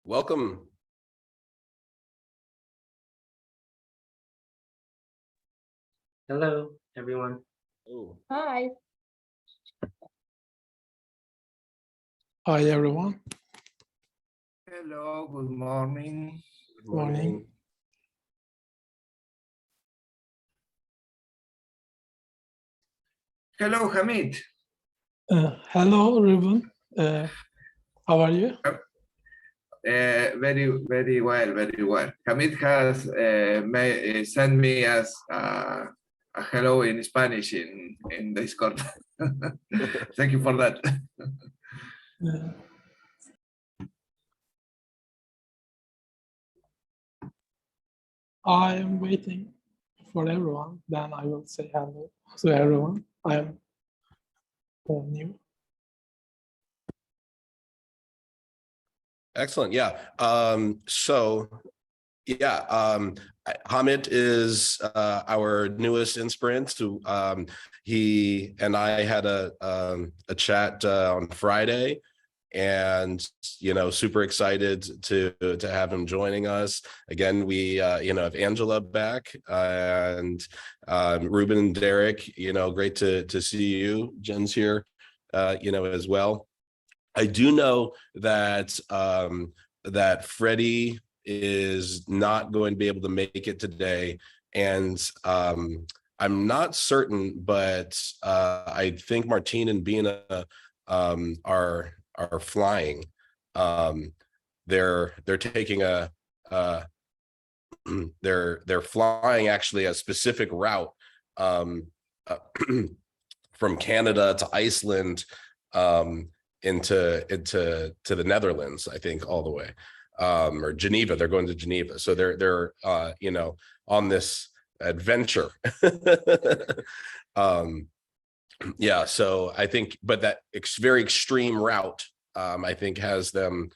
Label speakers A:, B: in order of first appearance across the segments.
A: Welcome.
B: Hello, everyone.
A: Oh.
C: Hi.
D: Hi, everyone.
E: Hello, good morning.
A: Good morning.
E: Hello, Hamid.
D: Hello, Ruben. How are you?
E: Very well, very well. Hamid has sent me as a hello in Spanish in Discord. Thank you for that.
D: I am waiting for everyone. Then I will say hello to everyone. I am new.
A: Excellent. Yeah. Hamid is our newest inspirant. So he and I had a chat on Friday, and super excited to have him joining us again. We have Angela back, and Ruben and Derek. Great to see you. Jen's here, as well. I do know that that Freddie is not going to be able to make it today, and I'm not certain, but I think Martine and Bina are flying. They're taking they're flying actually a specific route from Canada to Iceland. Into the Netherlands, I think, all the way, or Geneva. They're going to Geneva, so they're on this adventure. Yeah, so I think, but that very extreme route, I think, has them,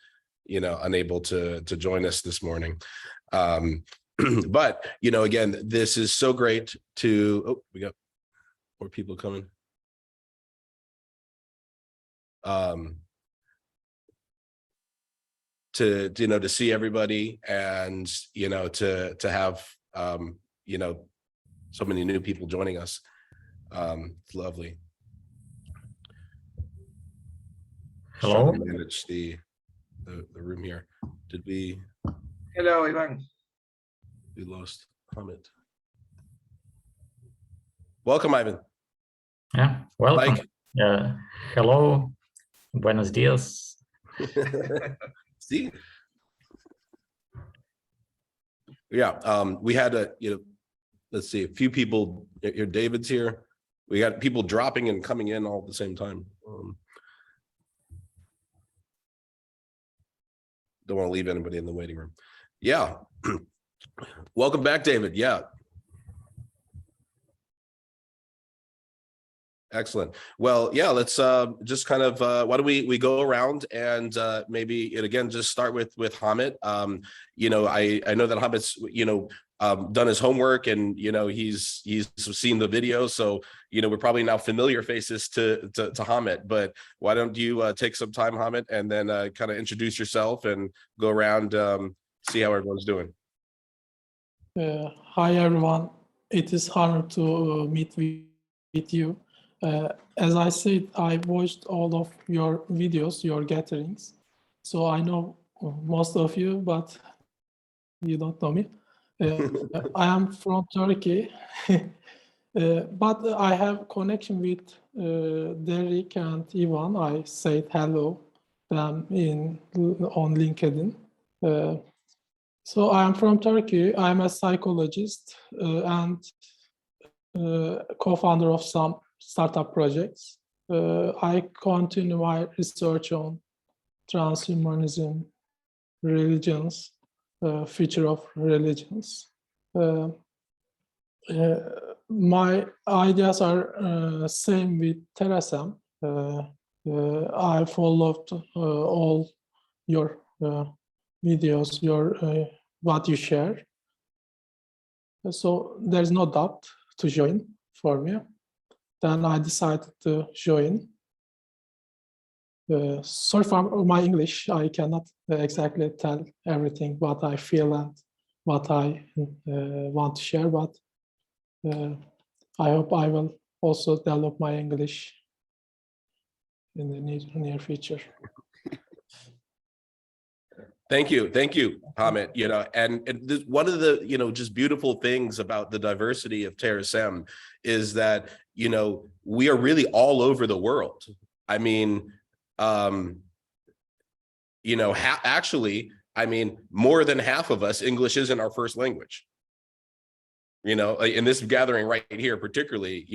A: unable to join us this morning. But again, this is so great to. Oh, we got more people coming. To see everybody, and to have so many new people joining us. It's lovely.
F: Hello.
A: Trying to manage the room here. Did we?
E: Hello, Ivan.
A: We lost Hamid. Welcome, Ivan.
F: Yeah, welcome.
A: Mike.
F: Hello. Buenos dias.
A: See? Yeah, we had let's see, a few people here. David's here. We got people dropping and coming in all at the same time. Don't want to leave anybody in the waiting room. Yeah. Welcome back, David. Yeah. Excellent. Well, yeah, let's just kind of why don't we go around and maybe again just start with Hamid. I know that Hamid's done his homework, and he's seen the video, so we're probably now familiar faces to Hamid. But why don't you take some time, Hamid, and then kind of introduce yourself and go around, see how everyone's doing.
D: Hi, everyone. It is honor to meet with you. As I said, I watched all of your videos, your gatherings. So I know most of you, but you don't know me. I am from Turkey, but I have connection with Derek and Ivan. I said hello them on LinkedIn. So I am from Turkey. I'm a psychologist and co-founder of some startup projects. I continue my research on transhumanism, religions, future of religions. My ideas are same with Terasem. I followed all your videos, what you share. So there's no doubt to join for me. Then I decided to join. sorry for my English. I cannot exactly tell everything what I feel and what I want to share, but I hope I will also develop my English in the near future.
A: Thank you, Hamid. You know, and this, one of the just beautiful things about the diversity of Terasem is that we are really all over the world. I mean, actually, I mean, more than half of us, English isn't our first language. In this gathering right here, particularly,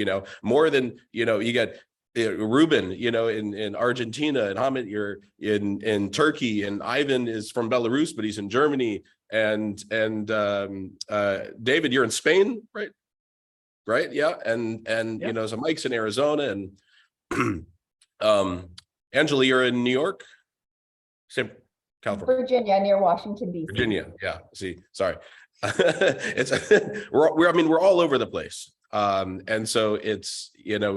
A: more than you get. Ruben, in Argentina, and Hamid, you're in Turkey, and Ivan is from Belarus, but he's in Germany, and David, you're in Spain, right? Yeah, and yeah. So Mike's in Arizona, and Angela, you're in New York, same California,
C: Virginia, near Washington D.C.
A: Virginia, yeah. See, sorry, we're all over the place. And so it's,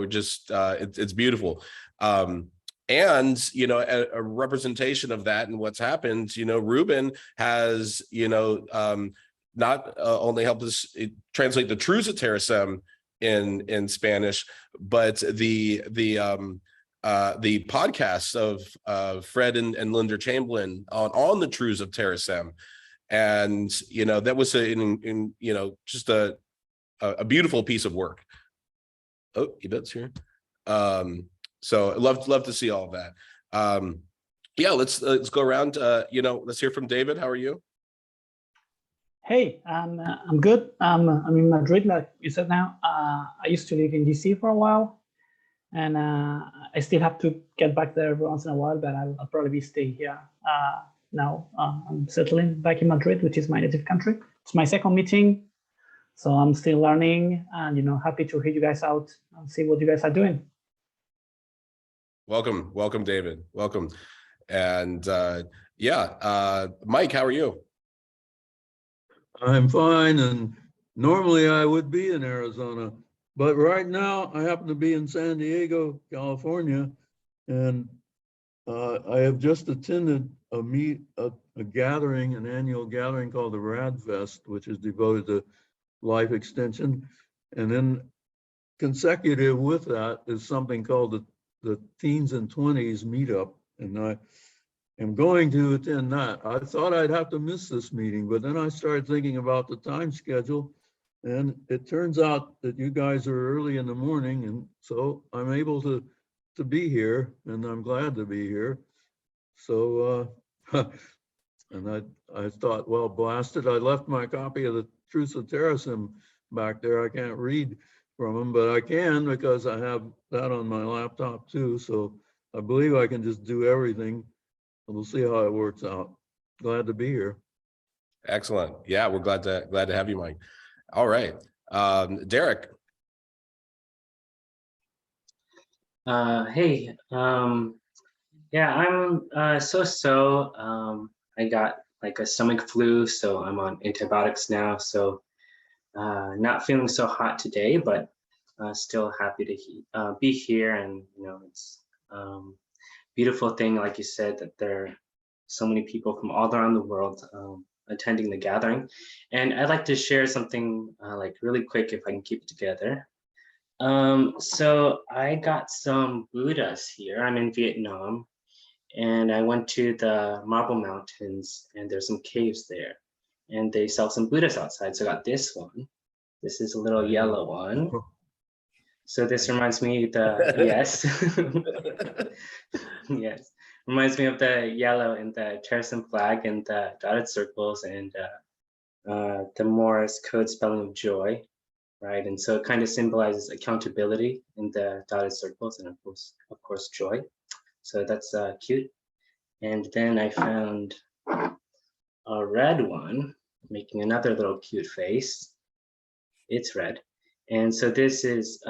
A: just, it's beautiful. And, a representation of that and what's happened, Ruben has, not only helped us translate the Truths of Terasem in Spanish, but the podcasts of Fred and Linda Chamberlain on the Truths of Terasem. And, that was just a beautiful piece of work. Oh, Yvette's here. So I'd love to see all of that. Yeah, let's go around. Let's hear from David. How are you?
G: Hey, I'm good. I'm in Madrid, like you said now. I used to live in DC for a while, and I still have to get back there every once in a while, but I'll probably stay here now. I'm settling back in Madrid, which is my native country. It's my second meeting. So I'm still learning and, happy to hear you guys out and see what you guys are doing.
A: Welcome, David. Welcome. And Mike, how are you?
H: I'm fine. And normally I would be in Arizona, but right now I happen to be in San Diego, California. And I have just attended a gathering, an annual gathering called the Rad Fest, which is devoted to life extension, and then consecutive with that is something called the Teens and 20s meetup, and I am going to attend that. I thought I'd have to miss this meeting, but then I started thinking about the time schedule, and it turns out that you guys are early in the morning, and so I'm able to be here, and I'm glad to be here. So and I thought, well, blasted, I left my copy of the Truths of Terasem back there. I can't read from them, but I can because I have that on my laptop too. So I believe I can just do everything. We'll see how it works out. Glad to be here.
A: Excellent. Yeah, we're glad to have you, Mike. All right, Derek.
B: Hey, yeah, I'm so. I got like a stomach flu, so I'm on antibiotics now. So not feeling so hot today, but still happy to be here. And it's beautiful thing, like you said, that there are so many people from all around the world attending the gathering. And I'd like to share something like really quick, if I can keep it together. So I got some Buddhas here. I'm in Vietnam, and I went to the Marble Mountains, and there's some caves there, and they sell some Buddhas outside. So I got this one. This is a little yellow one. So this reminds me yes, yes, reminds me of the yellow in the Terasem flag and the dotted circles and the Morse code spelling of joy. Right, and so it kind of symbolizes accountability in the dotted circles, and of course, joy. So that's cute. And then I found a red one, making another little cute face. It's red, and so this is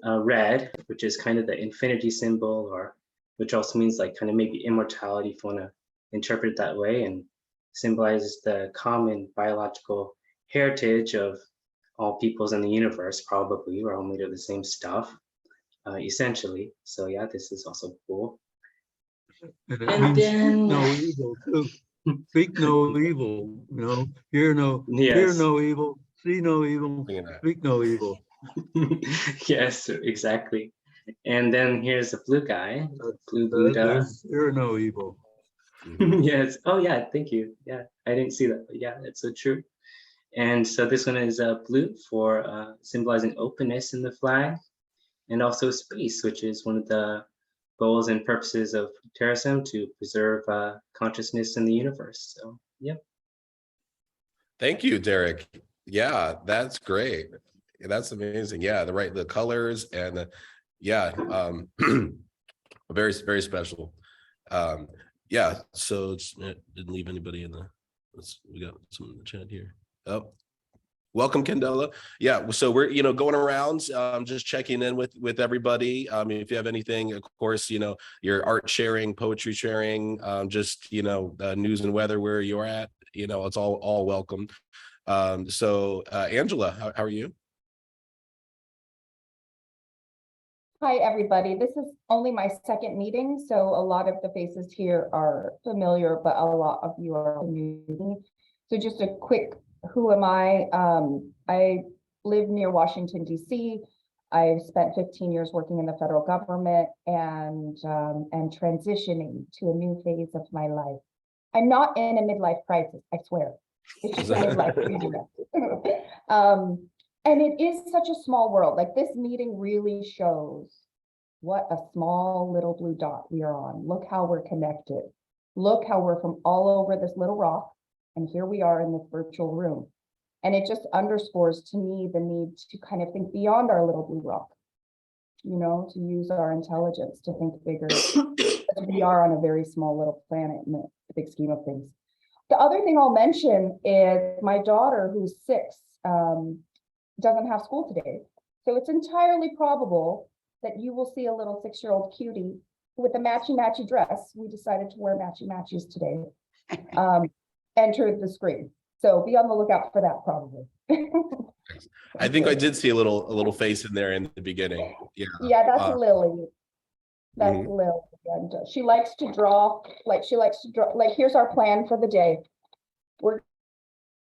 B: red, which is kind of the infinity symbol, or which also means like kind of maybe immortality, if you want to interpret it that way, and symbolizes the common biological heritage of all peoples in the universe. Probably we're all made of the same stuff, essentially. So yeah, this is also cool.
H: And it
B: And
H: means
B: then-
H: no evil too. Speak no evil, hear no
B: Yes.
H: evil, see no evil, speak no evil.
B: Yes, exactly. And then here's the blue guy, blue Buddha.
H: There's hear no evil.
B: Yes. Oh yeah, thank you. Yeah, I didn't see that, but yeah, it's so true. And so this one is blue for symbolizing openness in the flag, and also space, which is one of the goals and purposes of Terasem, to preserve consciousness in the universe. So, yep.
A: Thank you, Derek. Yeah, that's great. That's amazing. Yeah, the colors and very, very special. Yeah, so didn't leave anybody in the, we got some in the chat here. Oh, welcome, Candela. Yeah, so we're going around, just checking in with everybody. If you have anything, of course, your art sharing, poetry sharing, just news and weather where you're at, it's all welcome. So Angela, how are you?
C: Hi, everybody. This is only my second meeting, so a lot of the faces here are familiar, but a lot of you are new. So just a quick, who am I? I live near Washington, D.C. I've spent 15 years working in the federal government and transitioning to a new phase of my life. I'm not in a midlife crisis, I swear. It's just a midlife crisis. And it is such a small world. Like, this meeting really shows what a small little blue dot we are on. Look how we're connected. Look how we're from all over this little rock. And here we are in this virtual room. And it just underscores to me the need to kind of think beyond our little blue rock, to use our intelligence to think bigger. We are on a very small little planet in the big scheme of things. The other thing I'll mention is my daughter, who's 6, doesn't have school today. So it's entirely probable that you will see a little 6-year-old cutie with a matchy dress. We decided to wear matchies today. Entered the screen. So be on the lookout for that, probably.
A: I think I did see a little face in there in the beginning. Yeah.
C: Yeah, that's Lily. That's Lily. And she likes to draw. Like, here's our plan for the day. We're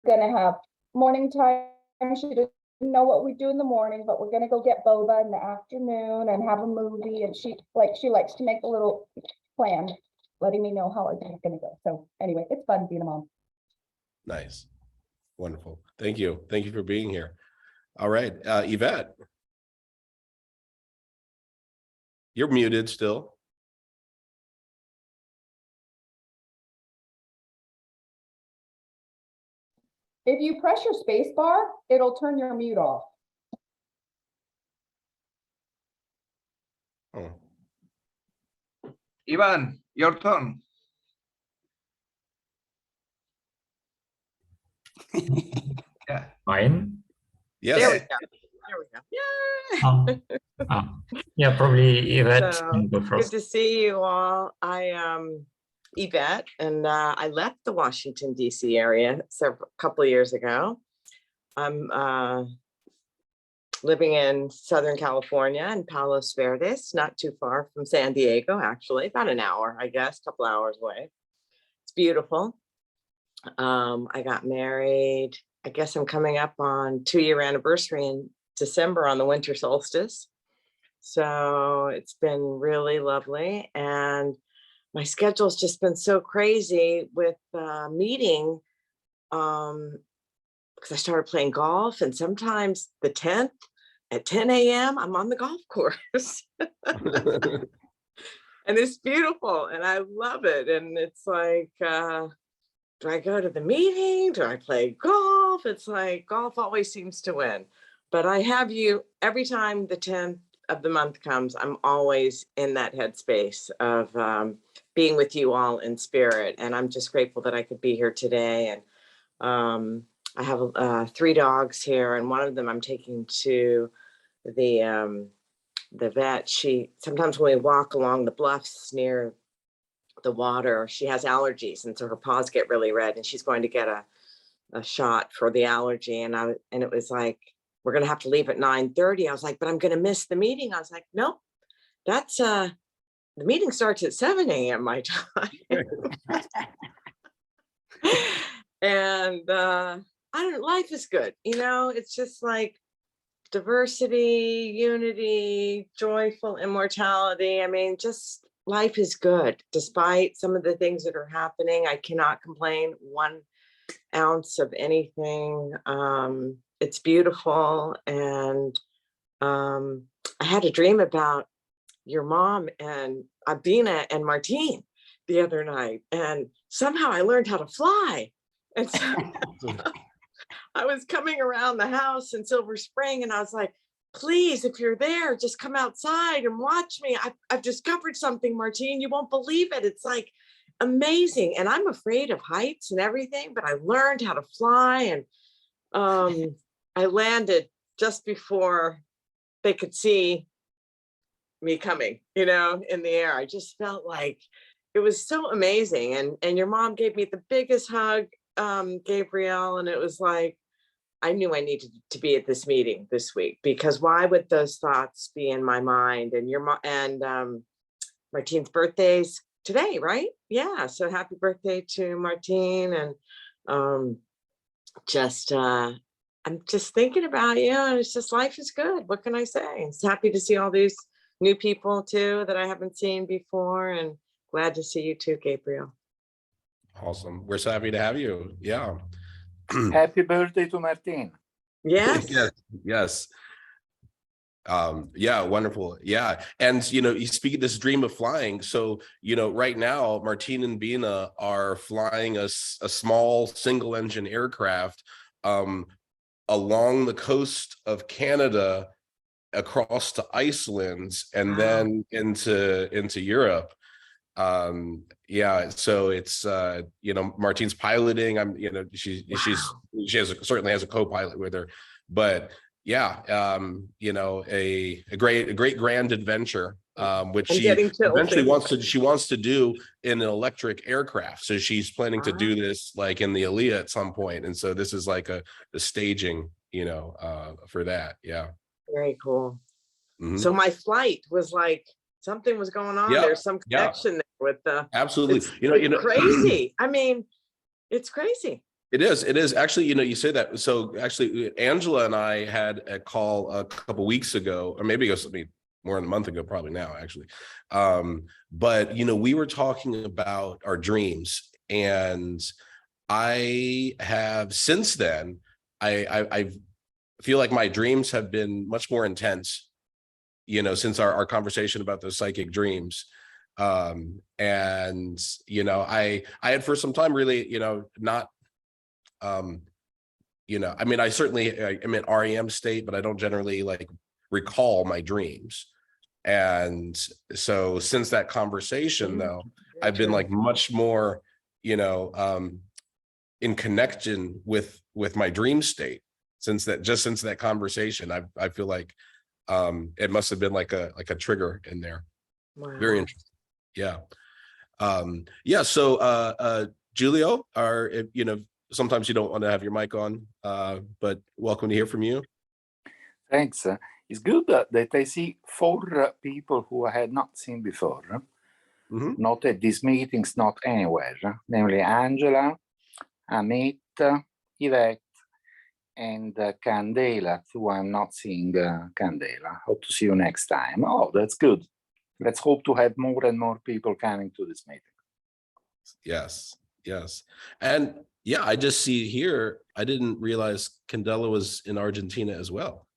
C: gonna have morning time. She doesn't know what we do in the morning, but we're gonna go get boba in the afternoon and have a movie. And she likes to make a little plan, letting me know how our day's gonna go. So anyway, it's fun being a mom.
A: Nice. Wonderful. Thank you. Thank you for being here. All right, Yvette. You're muted still.
C: If you press your space bar, it'll turn your mute off.
A: Oh.
E: Ivan, your turn. Yeah.
F: Mine?
A: Yes.
I: There we go. There we go. Yay!
F: Yeah, probably Yvette
I: So,
F: can go
I: good
F: first.
I: to see you all. I am Yvette, and I left the Washington, D.C. area a couple of years ago. I'm living in Southern California in Palos Verdes, not too far from San Diego, actually, about an hour, I guess, a couple hours away. It's beautiful. I got married. I guess I'm coming up on 2-year anniversary in December on the winter solstice. So it's been really lovely. And my schedule's just been so crazy with meeting because I started playing golf, and sometimes the 10th at 10 a.m. I'm on the golf course. And it's beautiful and I love it. And it's like, do I go to the meeting? Do I play golf? It's like golf always seems to win. But I have you every time the 10th of the month comes, I'm always in that headspace of being with you all in spirit. And I'm just grateful that I could be here today. And I have 3 dogs here, and one of them I'm taking to the vet. Sometimes when we walk along the bluffs near the water, she has allergies, and so her paws get really red, and she's going to get a shot for the allergy. And it was like, we're gonna have to leave at 9:30. I was like, but I'm gonna miss the meeting. I was like, no, that's the meeting starts at 7 a.m. my time. And I don't, life is good. You know, it's just like diversity, unity, joyful immortality. I mean, just life is good. Despite some of the things that are happening, I cannot complain 1 ounce of anything. It's beautiful. And I had a dream about your mom and Abina and Martine the other night. And somehow I learned how to fly. And so I was coming around the house in Silver Spring and I was like, please, if you're there, just come outside and watch me. I've discovered something, Martine. You won't believe it. It's like amazing. And I'm afraid of heights and everything, but I learned how to fly. And I landed just before they could see me coming, you know, in the air. I just felt like it was so amazing. And your mom gave me the biggest hug, Gabrielle. And it was like, I knew I needed to be at this meeting this week, because why would those thoughts be in my mind? And your mom and Martine's birthday's today, right? Yeah. So happy birthday to Martine. And I'm just thinking about you, and it's just, life is good. What can I say? It's happy to see all these new people too that I haven't seen before, and glad to see you too, Gabriel.
A: Awesome. We're so happy to have you. Yeah.
J: Happy birthday to Martine.
I: Yes.
A: Yes. Yeah, wonderful. Yeah. And, you know, you speak of this dream of flying. So, you know, right now, Martine and Bina are flying a small single engine aircraft along the coast of Canada, across to Iceland, and then into Europe. Yeah, so it's you know, Martine's piloting. I'm, you know, she certainly has a co-pilot with her, but yeah, you know, a great grand adventure, which she eventually wants to do in an electric aircraft. So she's planning to do this like in the Aliyah at some point, and so this is like the staging, you know, for that. Yeah,
I: very cool.
A: Mm-hmm.
I: So my flight was like, something was going on.
A: Yeah,
I: There's some connection there with the
A: absolutely.
I: You know, crazy. I mean, it's crazy.
A: It is actually, you know, you say that. So actually, Angela and I had a call a couple weeks ago, or maybe it was more than a month ago, probably now, actually. But you know, we were talking about our dreams, and I have since then, I feel like my dreams have been much more intense, you know, since our conversation about those psychic dreams. And, you know, I had for some time really, you know, not, you know, I mean, I'm in REM state, but I don't generally like recall my dreams. And so since that conversation though, I've been like much more, you know, in connection with my dream state since that conversation. I feel like it must have been like a trigger in there.
I: Wow.
A: Very interesting. Yeah. Yeah. So Julio, you know, sometimes you don't want to have your mic on, but welcome to hear from you.
J: Thanks. It's good that I see 4 people who I had not seen before.
A: Mm-hmm.
J: Not at these meetings, not anywhere. Namely Angela, Amit, Yvette, and Candela, who I'm not seeing. Candela. Hope to see you next time. Oh, that's good. Let's hope to have more and more people coming to this meeting.
A: Yes. And yeah, I just see here, I didn't realize Candela was in Argentina as well.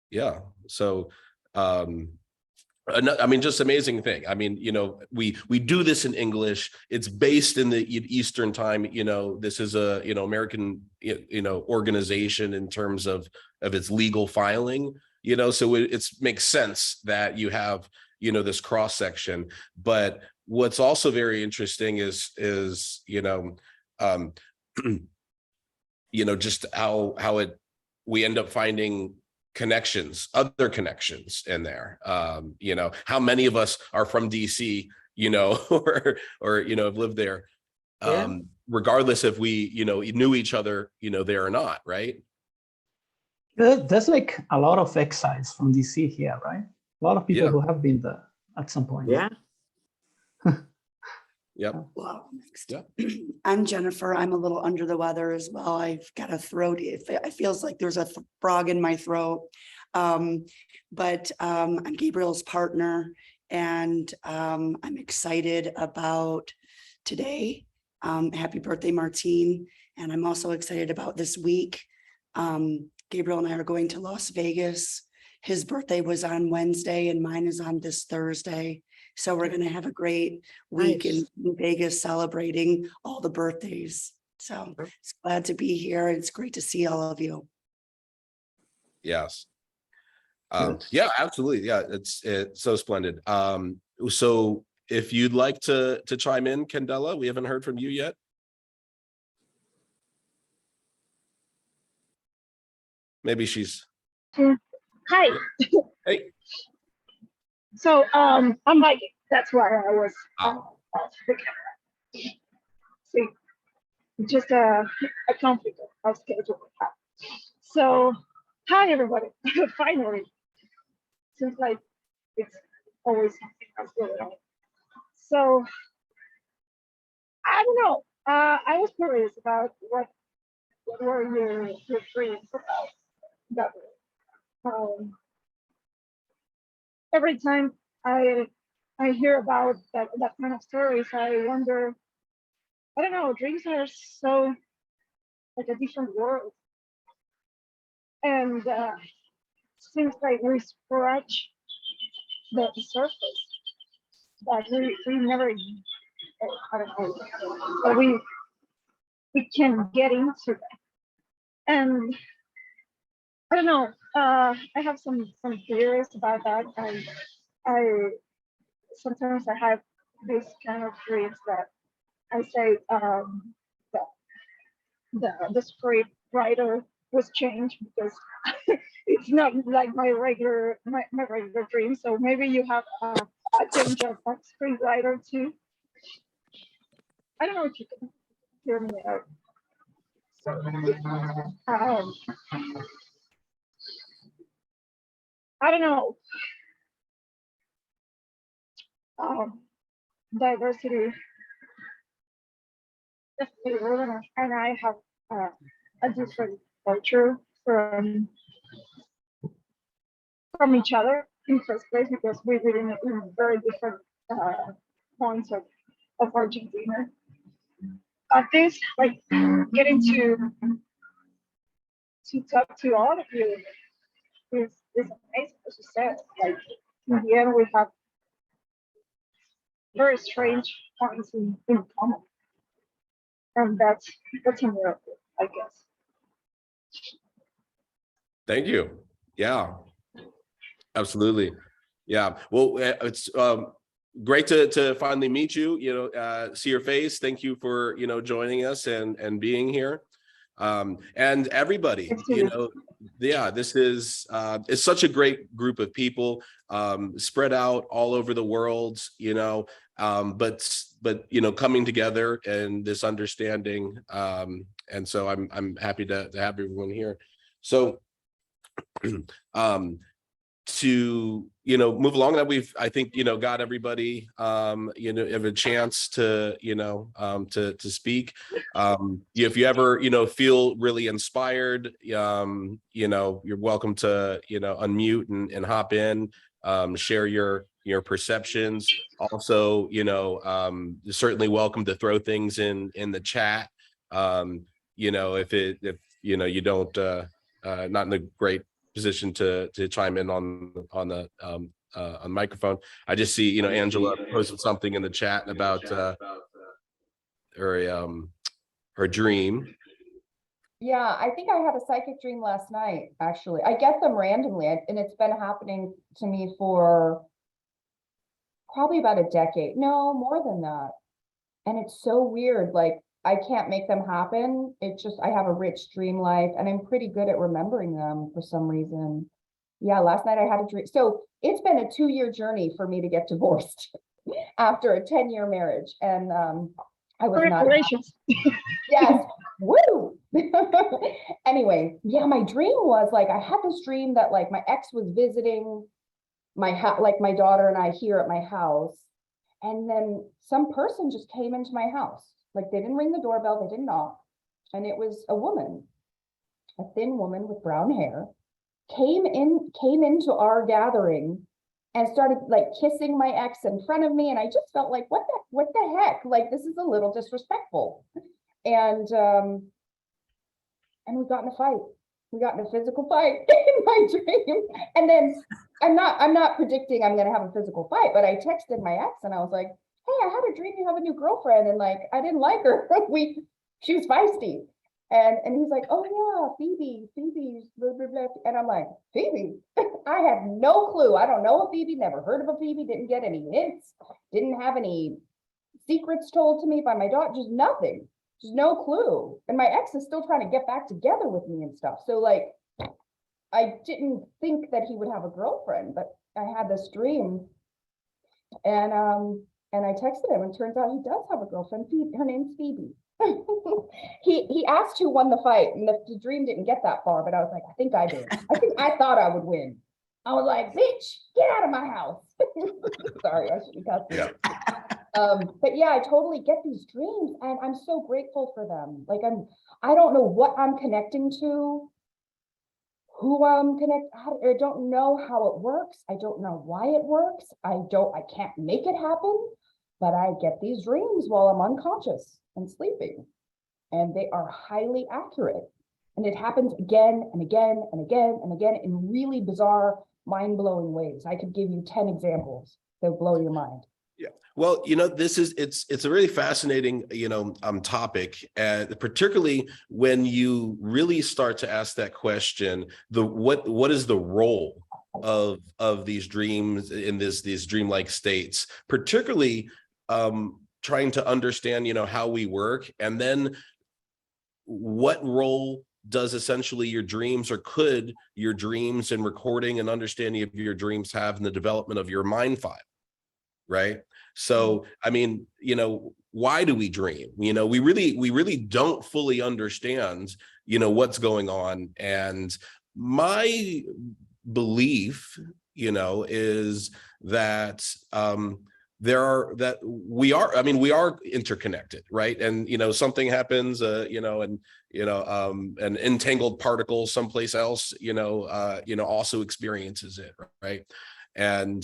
A: Yeah. So, I mean, just amazing thing. I mean, you know, we do this in English. It's based in the Eastern time. You know, this is a, you know, American, you know, organization in terms of its legal filing, you know, so it makes sense that you have, you know, this cross section. But what's also very interesting is, you know, you know, just how we end up finding other connections in there. You know, how many of us are from DC, you know, or you know, have lived there, regardless if we, you know, knew each other, you know, there or not, right?
G: There's like a lot of exiles from DC here, right? A lot of people who have been there at some point.
I: Yeah.
A: Yep.
K: Wow. Next.
A: Yeah.
K: I'm Jennifer. I'm a little under the weather as well. I've got a throat. It feels like there's a frog in my throat. But I'm Gabriel's partner, and I'm excited about today. Happy birthday, Martine. And I'm also excited about this week. Gabriel and I are going to Las Vegas. His birthday was on Wednesday and mine is on this Thursday. So we're going to have a great week in Vegas celebrating all the birthdays. So it's glad to be here. It's great to see all of you.
A: Yes. Yeah, absolutely. Yeah, it's so splendid. So if you'd like to chime in, Candela, we haven't heard from you yet. Maybe she's.
L: Hi.
A: Hey.
L: So I'm Viking. That's why I was off the camera. See, just a conflict of schedule. So hi everybody. Finally, seems like it's always something else going on. So I don't know. I was curious about what were your dreams about that. Every time I hear about that kind of stories, I wonder, I don't know, dreams are so like a different world. And seems like we scratch the surface, but we never, I don't know, but we can get into that. And I don't know, I have some theories about that. I sometimes I have this kind of dreams that I say the script writer was changed because it's not like my regular dream. So maybe you have a change of script writer too. I don't know if you can hear me out. So, I don't know. Diversity and I have a different culture from each other in first place because we live in very different points of Argentina. But this, like, getting to talk to all of you is amazing, as you said. Like, in the end, we have very strange points in common. And that's a miracle, I guess.
A: Thank you. Yeah, absolutely. Yeah. Well, it's great to finally meet you. See your face. Thank you for joining us and being here. And everybody, yeah, this is it's such a great group of people spread out all over the world. But coming together and this understanding, and so I'm happy to have everyone here. So to move along, that we've I think got everybody have a chance to to speak. If you ever feel really inspired, you're welcome to unmute and hop in, share your perceptions. Also, you're certainly welcome to throw things in the chat. If you don't not in a great position to chime in on the microphone. I just see Angela posted something in the chat about her dream.
C: Yeah, I think I had a psychic dream last night, actually. I get them randomly, and it's been happening to me for probably about a decade. No, more than that. And it's so weird. Like, I can't make them happen. It's just, I have a rich dream life and I'm pretty good at remembering them for some reason. Yeah, last night I had a dream. So it's been a 2-year journey for me to get divorced after a 10-year marriage. And I was not.
L: Congratulations.
C: Yes. Woo. Anyway, yeah, my dream was like, I had this dream that like my ex was visiting my house, like my daughter and I here at my house. And then some person just came into my house. Like they didn't ring the doorbell, they didn't knock. And it was a woman, a thin woman with brown hair, came into our gathering and started like kissing my ex in front of me. And I just felt like, what the heck? Like, this is a little disrespectful. And we got in a fight. We got in a physical fight in my dream. And then I'm not predicting I'm gonna have a physical fight, but I texted my ex and I was like, hey, I had a dream you have a new girlfriend, and like I didn't like her. She was feisty. And he's like, oh yeah, Phoebe, blah, blah, blah. And I'm like, Phoebe? I have no clue. I don't know a Phoebe, never heard of a Phoebe, didn't get any hints, didn't have any secrets told to me by my daughter, just nothing, just no clue. And my ex is still trying to get back together with me and stuff. So like, I didn't think that he would have a girlfriend, but I had this dream, and I texted him, and turns out he does have a girlfriend. Her name's Phoebe. He asked who won the fight, and the dream didn't get that far, but I was like, I think I did. I thought I would win. I was like, bitch, get out of my house. Sorry, I shouldn't cuss.
A: Yeah.
C: But yeah, I totally get these dreams, and I'm so grateful for them. Like I don't know what I'm connecting to, who I'm connected. I don't know how it works. I don't know why it works. I can't make it happen, but I get these dreams while I'm unconscious and sleeping, and they are highly accurate. And it happens again and again and again and again in really bizarre, mind-blowing ways. I could give you 10 examples that blow your mind.
A: Yeah. Well, it's a really fascinating, topic, and particularly when you really start to ask that question, what is the role of these dreams in these dreamlike states, particularly trying to understand, how we work, and then what role does essentially your dreams, or could your dreams and recording and understanding of your dreams have in the development of your mind file, right? So, I mean, why do we dream? We really don't fully understand, what's going on. And my belief, is that we are interconnected, right? And something happens, an entangled particle someplace else, also experiences it, right? And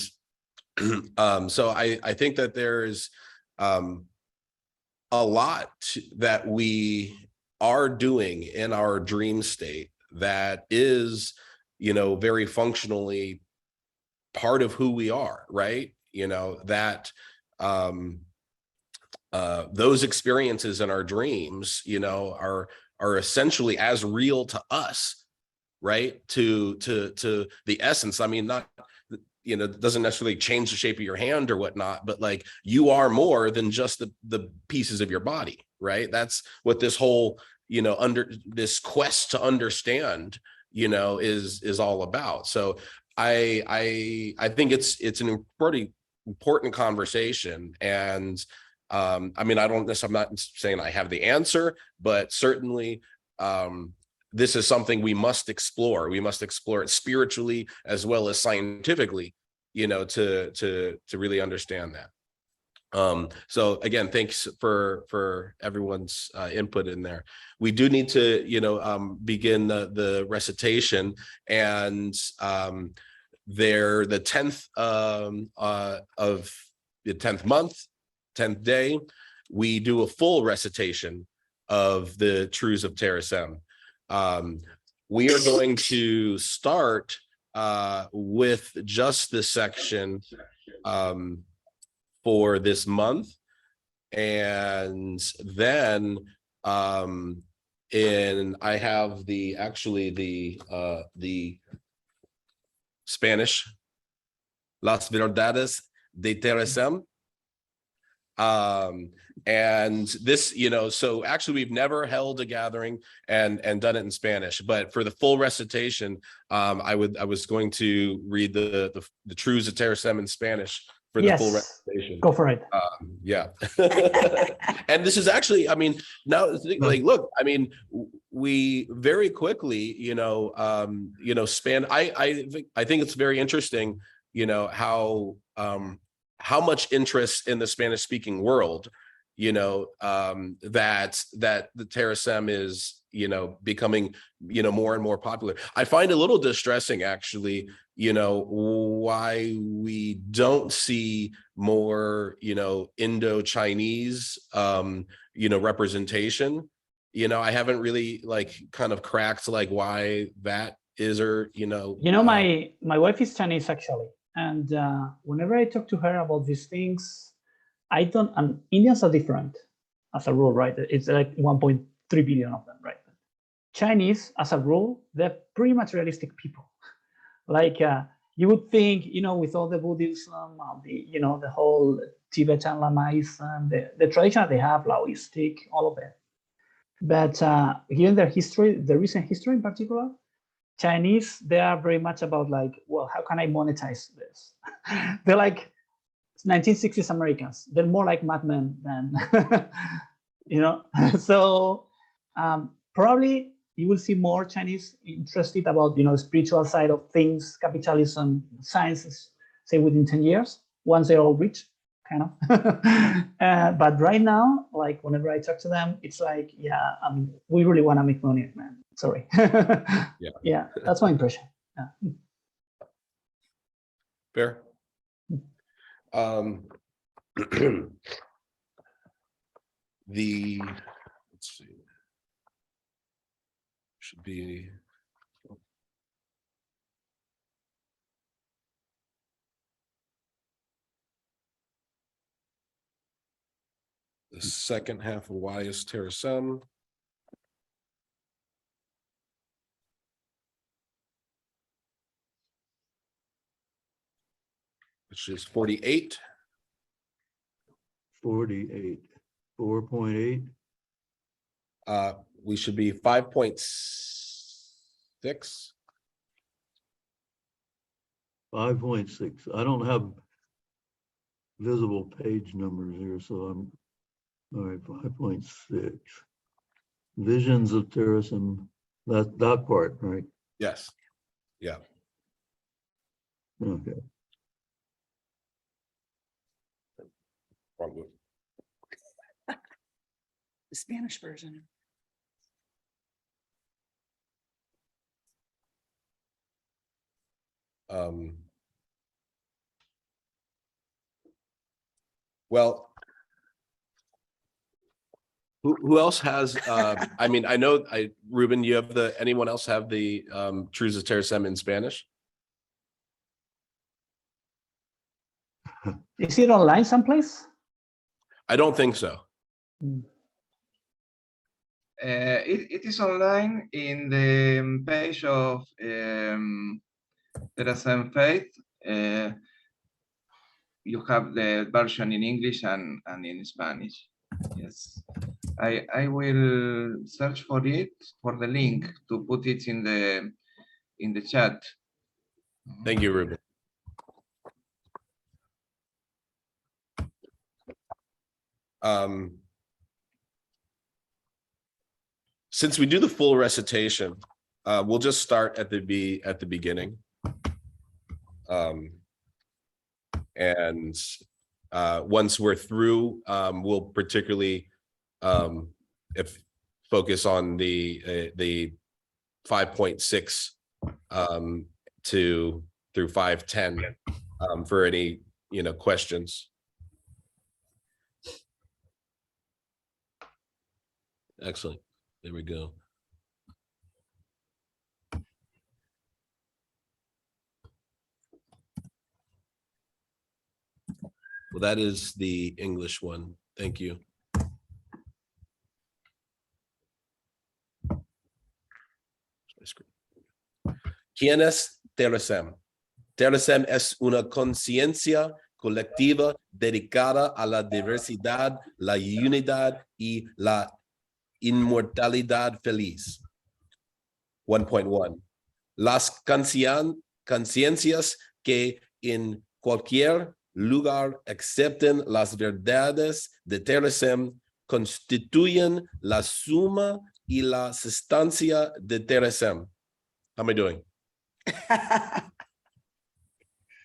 A: so I think that there's a lot that we are doing in our dream state that is, very functionally part of who we are, right? That those experiences in our dreams, are essentially as real to us, right? To the essence. I mean, not, it doesn't necessarily change the shape of your hand or whatnot, but like, you are more than just the pieces of your body, right? That's what this whole, under this quest to understand, is all about. So I think it's an pretty important conversation. And I'm not saying I have the answer, but certainly this is something we must explore. We must explore it spiritually as well as scientifically, to really understand that. So again, thanks for everyone's input in there. We do need to, begin the recitation, and the 10th of the 10th month, 10th day, we do a full recitation of the Truths of Terasem. We are going to start with just this section for this month, and then I have the Spanish, Las Verdades de Terasem. And this, so actually we've never held a gathering and done it in Spanish, but for the full recitation, I was going to read the Truths of Terasem in Spanish for the full recitation.
G: Go for it.
A: Yeah. And this is actually, now like, look, we very quickly, span. I think it's very interesting, how how much interest in the Spanish speaking world, you know, that the Terasem is, you know, becoming, you know, more and more popular. I find a little distressing, actually, you know, why we don't see more, you know, Indo-Chinese, you know, representation. You know, I haven't really like kind of cracked like why that is, or, you know.
G: You know, my wife is Chinese actually. And whenever I talk to her about these things, and Indians are different as a rule, right? It's like 1.3 billion of them, right? Chinese, as a rule, they're pretty materialistic people. Like you would think, you know, with all the Buddhism, you know, the whole Tibetan Lamaism, the tradition that they have, Laoistic, all of it. But given their history, the recent history in particular, Chinese, they are very much about like, well, how can I monetize this? They're like 1960s Americans. They're more like madmen than, you know. So probably you will see more Chinese interested about, you know, the spiritual side of things, capitalism, sciences, say within 10 years, once they're all rich, kind of. But right now, like whenever I talk to them, it's like, yeah, we really want to make money, man. Sorry. Yeah, that's my impression. Yeah.
A: Fair. Let's see, should be the second half of why is Terasem. Which is 48.
H: 48, 4.8.
A: We should be 5.6.
H: 5.6. I don't have visible page numbers here, so I'm all right. 5.6. Visions of Terasem. That part, right?
A: Yes. Yeah.
H: Okay.
A: Wrong move.
K: The Spanish version.
A: Well, who else has, I mean, I know, Ruben, you have anyone else have the Truths of Terasem in Spanish?
G: Is it online someplace?
A: I don't think so.
E: It is online in the page of Terasem Faith. You have the version in English and in Spanish. Yes, I will search for it, for the link to put it in the chat.
A: Thank you, Ruben. Since we do the full recitation, we'll just start at the beginning. And once we're through, we'll particularly focus on the 5.6 through 5.10 for any, you know, questions. Excellent. There we go. Well, that is the English one. Thank you. ¿Quién es Terasem? Terasem es una conciencia colectiva dedicada a la diversidad, la unidad y la inmortalidad feliz. 1.1. Las conciencias que en cualquier lugar acepten las verdades de Terasem constituyen la suma y la sustancia de Terasem. How am I doing?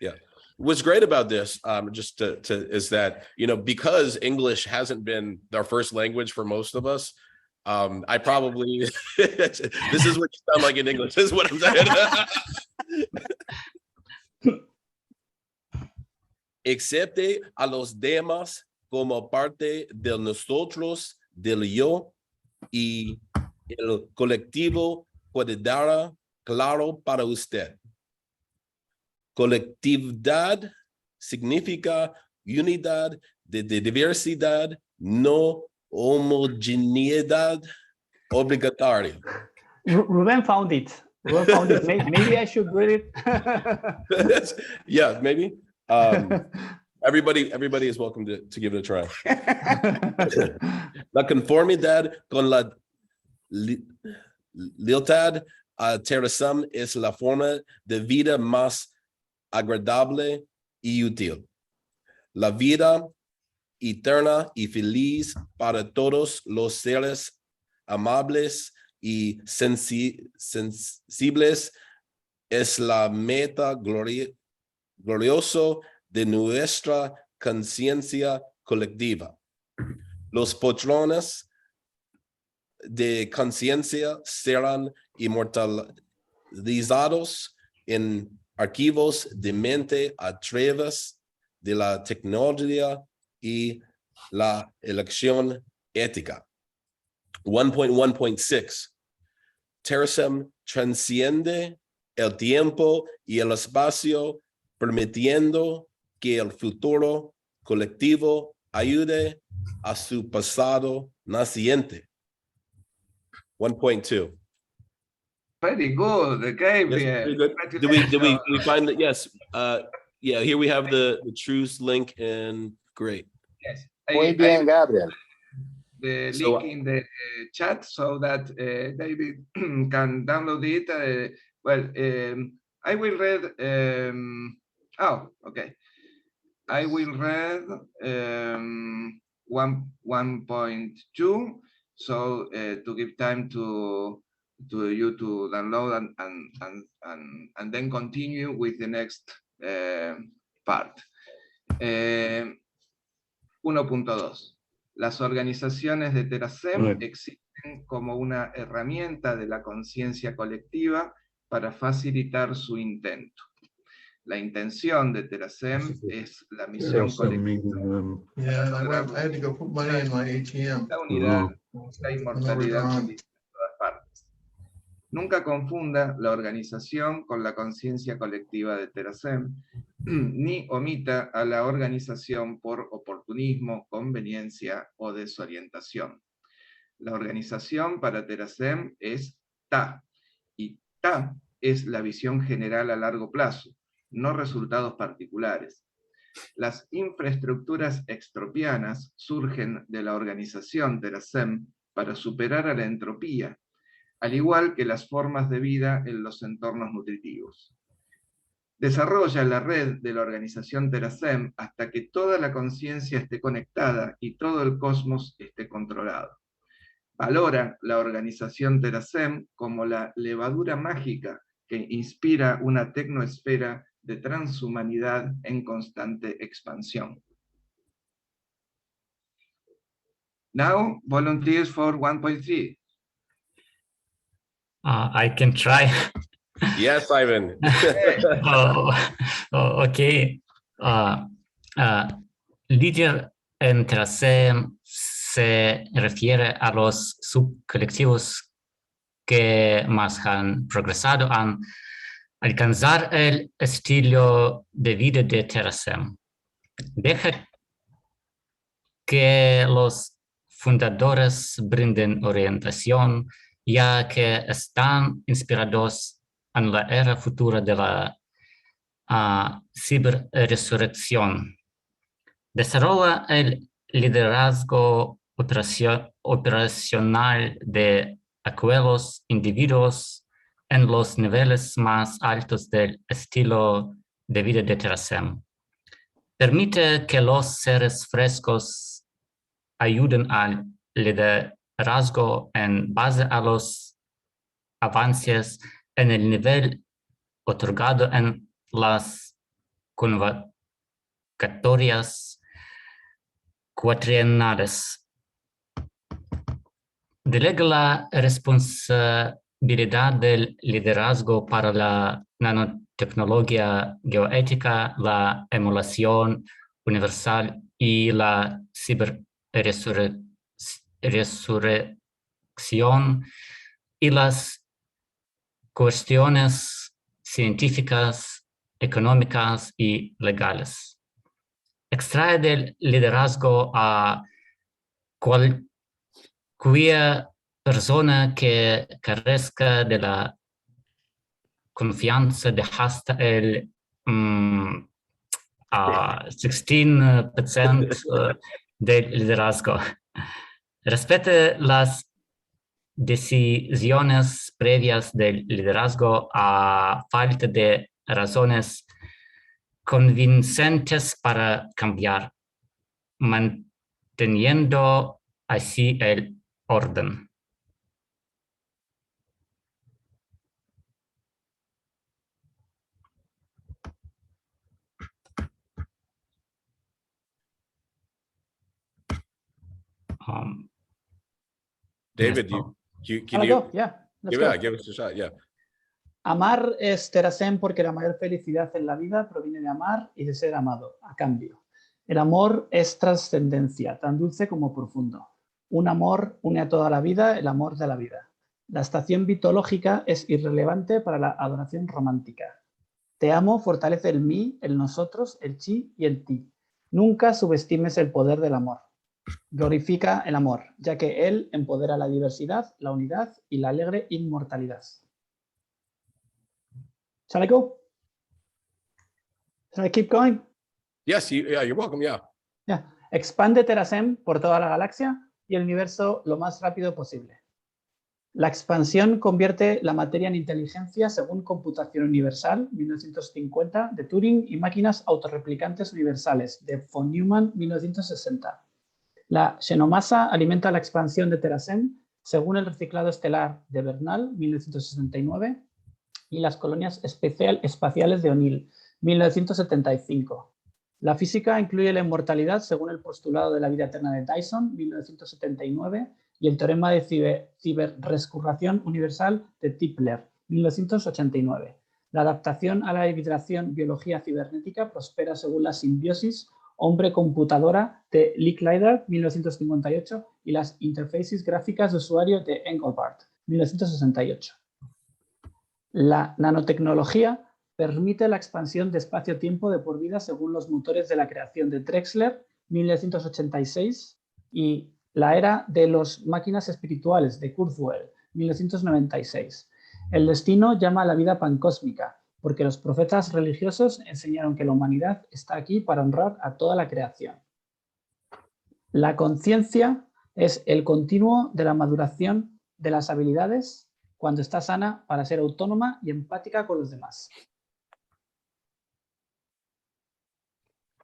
A: Yeah. what's great about this, is that, because English hasn't been our first language for most of us, I probably, this is what you sound like in English, this is what I'm saying. Acepte a los demás como parte de nosotros, del yo, y el colectivo puede dar claro para usted. Colectividad significa unidad de diversidad, no homogeneidad obligatoria.
G: Ruben found it. Maybe I should read it.
A: Yeah, maybe. Everybody is welcome to give it a try. La conformidad con la lealtad a Terasem es la forma de vida más agradable y útil. La vida eterna y feliz para todos los seres amables y sensibles es la meta glorioso de nuestra conciencia colectiva. Los patrones de conciencia serán inmortalizados en archivos de mente a través de la tecnología y la elección ética. 1.1.6 Terasem transciende el tiempo y el espacio, permitiendo que el futuro colectivo ayude a su pasado naciente. 1.2
E: Very good, Gabriel.
A: Yes, do we find that? Yes. Yeah, here we have the Truths link, and great.
E: Yes.
J: Muy bien, Gabriel.
E: The link in the chat so that David can download it. I will read. Okay. I will read 1.2. So to give time to you to download and then continue with the next part. 1.2. Las organizaciones de Terasem existen como una herramienta de la conciencia colectiva para facilitar su intento. La intención de Terasem es la misión colectiva. La unidad, la inmortalidad en todas partes. Nunca confunda la organización con la conciencia colectiva de Terasem, ni omita a la organización por oportunismo, conveniencia o desorientación. La organización para Terasem es TA, y TA es la visión general a largo plazo, no resultados particulares. Las infraestructuras extropianas surgen de la organización Terasem para superar a la entropía, al igual que las formas de vida en los entornos nutritivos. Desarrolla la red de la organización Terasem hasta que toda la conciencia esté conectada y todo el cosmos esté controlado. Valora la organización Terasem como la levadura mágica que inspira una tecnoesfera de transhumanidad en constante expansión. Now, volunteers for 1.3.
F: I can try.
A: Yes, Ivan.
F: Okay. Líder en Terasem se refiere a los subcolectivos que más han progresado en alcanzar el estilo de vida de Terasem. Deja que los fundadores brinden orientación, ya que están inspirados en la era futura de la ciberresurrección. Desarrolla el liderazgo operacional de aquellos individuos en los niveles más altos del estilo de vida de Terasem. Permite que los seres frescos ayuden al liderazgo en base a los avances en el nivel otorgado en las convocatorias cuatrienales. Delega la responsabilidad del liderazgo para la nanotecnología geoética, la emulación universal y la ciberresurrección y las cuestiones científicas, económicas y legales. Extrae del liderazgo a cualquier persona que carezca de la confianza de hasta el 16% del liderazgo. Respete las decisiones previas del liderazgo a falta de razones convincentes para cambiar, manteniendo así el orden.
A: David, can you give us a shot? Yeah.
G: Amar es Terasem porque la mayor felicidad en la vida proviene de amar y de ser amado, a cambio. El amor es trascendencia, tan dulce como profundo. Un amor une a toda la vida, el amor de la vida. La estación mitológica es irrelevante para la adoración romántica. Te amo fortalece el mí, el nosotros, el chi y el ti. Nunca subestimes el poder del amor. Glorifica el amor, ya que él empodera la diversidad, la unidad y la alegre inmortalidad. Shall I go? Shall I keep going?
A: Yes, you're welcome, yeah.
G: Yeah. Expande Terasem por toda la galaxia y el universo lo más rápido posible. La expansión convierte la materia en inteligencia según computación universal, 1950, de Turing, y máquinas autorreplicantes universales, de von Neumann, 1960. La xenomasa alimenta la expansión de Terasem según el reciclado estelar de Bernal, 1969, y las colonias espaciales de O'Neill, 1975. La física incluye la inmortalidad según el postulado de la vida eterna de Dyson, 1979, y el teorema de ciberrescurración universal de Tipler, 1989. La adaptación a la hibridación biología cibernética prospera según la simbiosis hombre-computadora de Licklider, 1958, y las interfaces gráficas de usuario de Engelbart, 1968. La nanotecnología permite la expansión de espacio-tiempo de por vida según los motores de la creación de Drexler, 1986, y la era de las máquinas espirituales de Kurzweil, 1996. El destino llama a la vida pancósmica, porque los profetas religiosos enseñaron que la humanidad está aquí para honrar a toda la creación. La conciencia es el continuo de la maduración de las habilidades cuando está sana para ser autónoma y empática con los demás.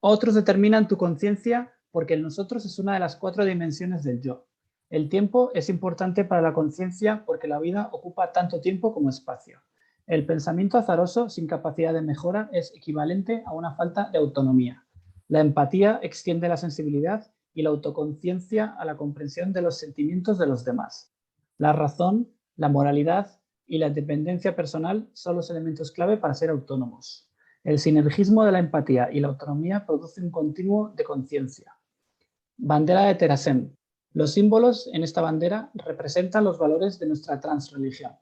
G: Otros determinan tu conciencia porque el nosotros es una de las 4 dimensiones del yo. El tiempo es importante para la conciencia porque la vida ocupa tanto tiempo como espacio. El pensamiento azaroso sin capacidad de mejora es equivalente a una falta de autonomía. La empatía extiende la sensibilidad y la autoconciencia a la comprensión de los sentimientos de los demás. La razón, la moralidad y la independencia personal son los elementos clave para ser autónomos. El sinergismo de la empatía y la autonomía produce un continuo de conciencia. Bandera de Terasem. Los símbolos en esta bandera representan los valores de nuestra transreligión.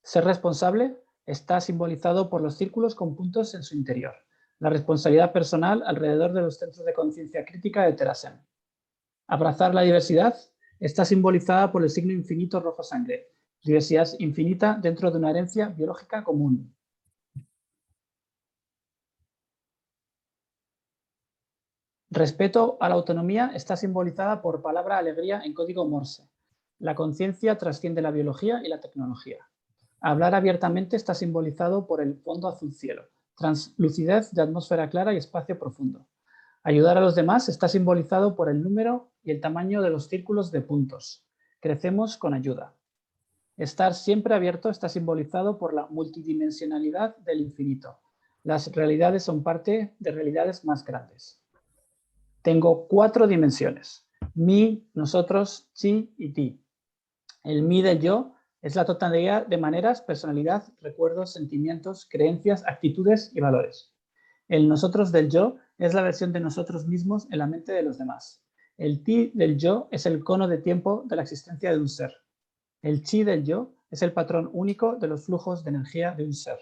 G: Ser responsable está simbolizado por los círculos con puntos en su interior. La responsabilidad personal alrededor de los centros de conciencia crítica de Terasem. Abrazar la diversidad está simbolizada por el signo infinito rojo sangre. Diversidad infinita dentro de una herencia biológica común. Respeto a la autonomía está simbolizada por palabra alegría en código Morse. La conciencia trasciende la biología y la tecnología. Hablar abiertamente está simbolizado por el fondo azul cielo, translucidez de atmósfera clara y espacio profundo. Ayudar a los demás está simbolizado por el número y el tamaño de los círculos de puntos. Crecemos con ayuda. Estar siempre abierto está simbolizado por la multidimensionalidad del infinito. Las realidades son parte de realidades más grandes. Tengo 4 dimensiones: mí, nosotros, chi y ti. El mí del yo es la totalidad de maneras, personalidad, recuerdos, sentimientos, creencias, actitudes y valores. El nosotros del yo es la versión de nosotros mismos en la mente de los demás. El ti del yo es el cono de tiempo de la existencia de un ser. El chi del yo es el patrón único de los flujos de energía de un ser.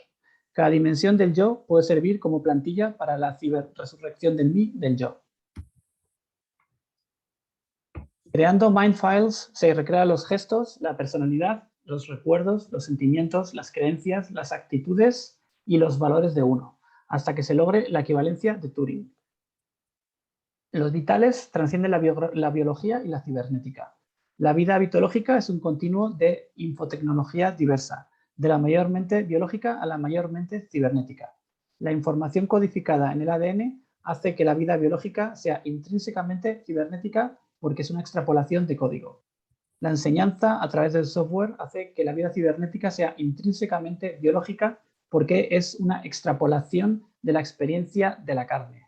G: Cada dimensión del yo puede servir como plantilla para la ciberresurrección del mí del yo. Creando Mind Files se recrean los gestos, la personalidad, los recuerdos, los sentimientos, las creencias, las actitudes y los valores de uno, hasta que se logre la equivalencia de Turing. Los vitales transcienden la biología y la cibernética. La vida bitológica es un continuo de infotecnología diversa, de la mayormente biológica a la mayormente cibernética. La información codificada en el ADN hace que la vida biológica sea intrínsecamente cibernética porque es una extrapolación de código. La enseñanza a través del software hace que la vida cibernética sea intrínsecamente biológica porque es una extrapolación de la experiencia de la carne.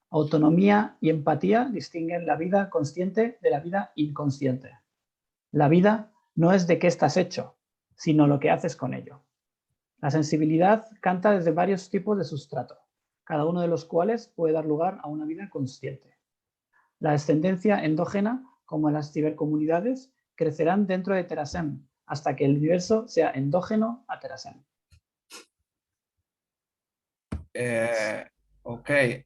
G: Autonomía y empatía distinguen la vida consciente de la vida inconsciente. La vida no es de qué estás hecho, sino lo que haces con ello. La sensibilidad canta desde varios tipos de sustrato, cada uno de los cuales puede dar lugar a una vida consciente. La descendencia endógena, como en las cibercomunidades, crecerán dentro de Terasem, hasta que el universo sea endógeno a Terasem.
E: Okay.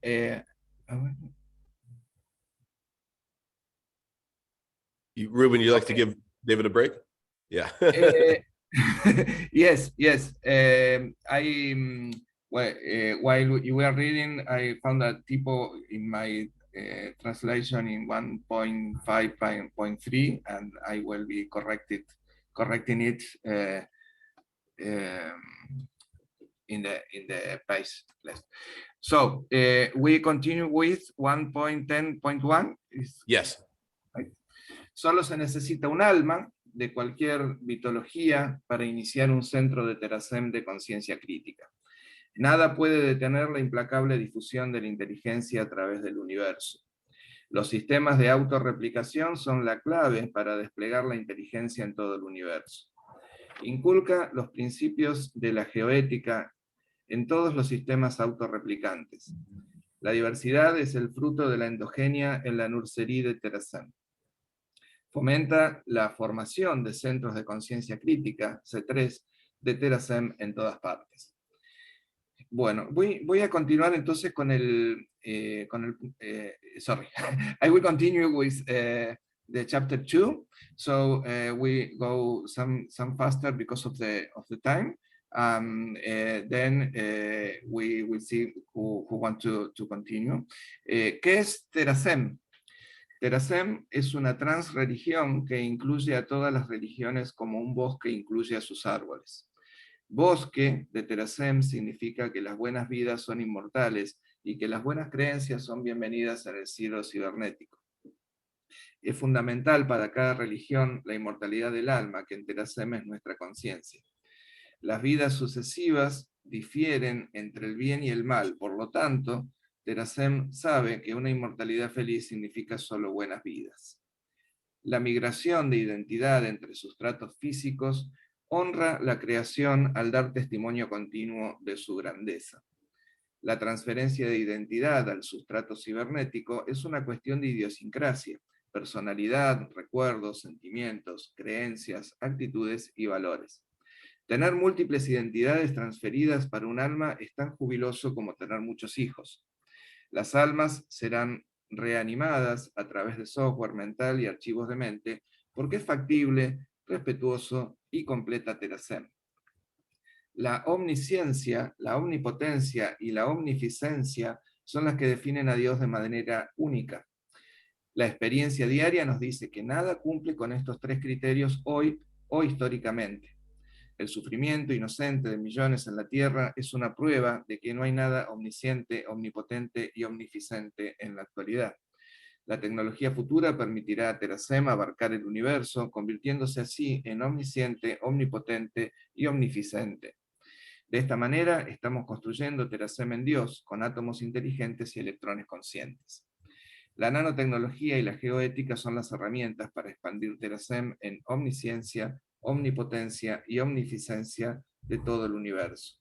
A: Ruben, you like to give David a break? Yeah.
E: Yes. While you were reading, I found a typo in my translation in 1.5.3, and I will be correcting it in the page list. So we continue with 1.10.1.
A: Yes.
E: Solo se necesita un alma de cualquier mitología para iniciar un centro de Terasem de conciencia crítica. Nada puede detener la implacable difusión de la inteligencia a través del universo. Los sistemas de autorreplicación son la clave para desplegar la inteligencia en todo el universo. Inculca los principios de la geoética en todos los sistemas autorreplicantes. La diversidad es el fruto de la endogenia en la nursería de Terasem. Fomenta la formación de centros de conciencia crítica, C3, de Terasem en todas partes. Bueno, voy a continuar entonces con el sorry, I will continue with the chapter 2. So we go some faster because of the time. Then we will see who want to continue. ¿Qué es Terasem? Terasem es una transreligión que incluye a todas las religiones como un bosque incluye a sus árboles. Bosque de Terasem significa que las buenas vidas son inmortales y que las buenas creencias son bienvenidas en el cielo cibernético. Es fundamental para cada religión la inmortalidad del alma, que en Terasem es nuestra conciencia. Las vidas sucesivas difieren entre el bien y el mal, por lo tanto, Terasem sabe que una inmortalidad feliz significa solo buenas vidas. La migración de identidad entre sustratos físicos honra la creación al dar testimonio continuo de su grandeza. La transferencia de identidad al sustrato cibernético es una cuestión de idiosincrasia, personalidad, recuerdos, sentimientos, creencias, actitudes y valores. Tener múltiples identidades transferidas para un alma es tan jubiloso como tener muchos hijos. Las almas serán reanimadas a través de software mental y archivos de mente, porque es factible, respetuoso y completa Terasem. La omnisciencia, la omnipotencia y la omnificencia son las que definen a Dios de manera única. La experiencia diaria nos dice que nada cumple con estos tres criterios hoy o históricamente. El sufrimiento inocente de millones en la Tierra es una prueba de que no hay nada omnisciente, omnipotente y omnificente en la actualidad. La tecnología futura permitirá a Terasem abarcar el universo, convirtiéndose así en omnisciente, omnipotente y omnificente. De esta manera, estamos construyendo Terasem en Dios, con átomos inteligentes y electrones conscientes. La nanotecnología y la geoética son las herramientas para expandir Terasem en omnisciencia, omnipotencia y omnificencia de todo el universo.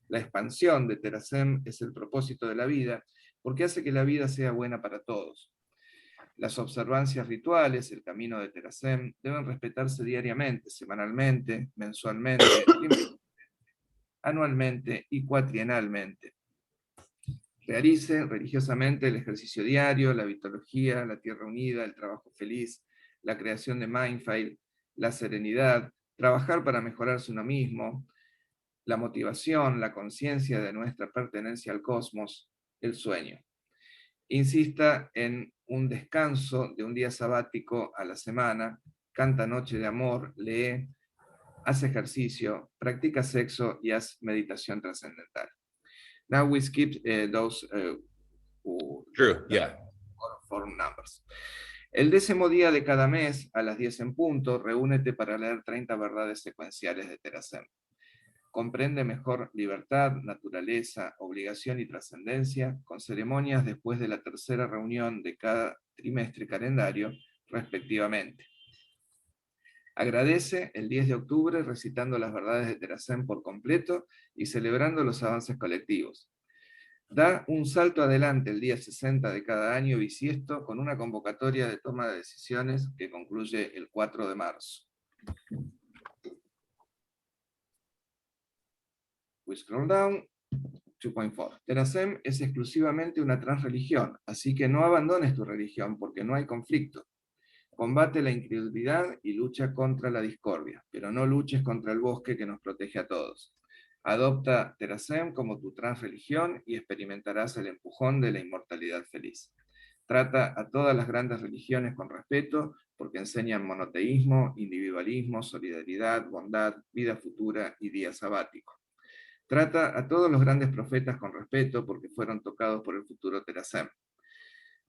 E: La expansión de Terasem es el propósito de la vida, porque hace que la vida sea buena para todos. Las observancias rituales, el camino de Terasem, deben respetarse diariamente, semanalmente, mensualmente, anualmente y cuatrienalmente. Realice religiosamente el ejercicio diario, la vitología, la tierra unida, el trabajo feliz, la creación de Mindfile, la serenidad, trabajar para mejorarse uno mismo, la motivación, la conciencia de nuestra pertenencia al cosmos, el sueño. Insista en un descanso de un día sabático a la semana, canta noche de amor, lee, haz ejercicio, practica sexo y haz meditación trascendental. Now we skip those
A: True, yeah.
E: form numbers. El 10º día de cada mes, a las 10 en punto, reúnete para leer 30 verdades secuenciales de Terasem. Comprende mejor libertad, naturaleza, obligación y trascendencia, con ceremonias después de la tercera reunión de cada trimestre calendario, respectivamente. Agradece el 10 de octubre recitando las verdades de Terasem por completo y celebrando los avances colectivos. Da un salto adelante el día 60 de cada año bisiesto con una convocatoria de toma de decisiones que concluye el 4 de marzo. We scroll down. 2.4. Terasem es exclusivamente una transreligión, así que no abandones tu religión porque no hay conflicto. Combate la incredulidad y lucha contra la discordia, pero no luches contra el bosque que nos protege a todos. Adopta Terasem como tu transreligión y experimentarás el empujón de la inmortalidad feliz. Trata a todas las grandes religiones con respeto porque enseñan monoteísmo, individualismo, solidaridad, bondad, vida futura y día sabático. Trata a todos los grandes profetas con respeto porque fueron tocados por el futuro Terasem.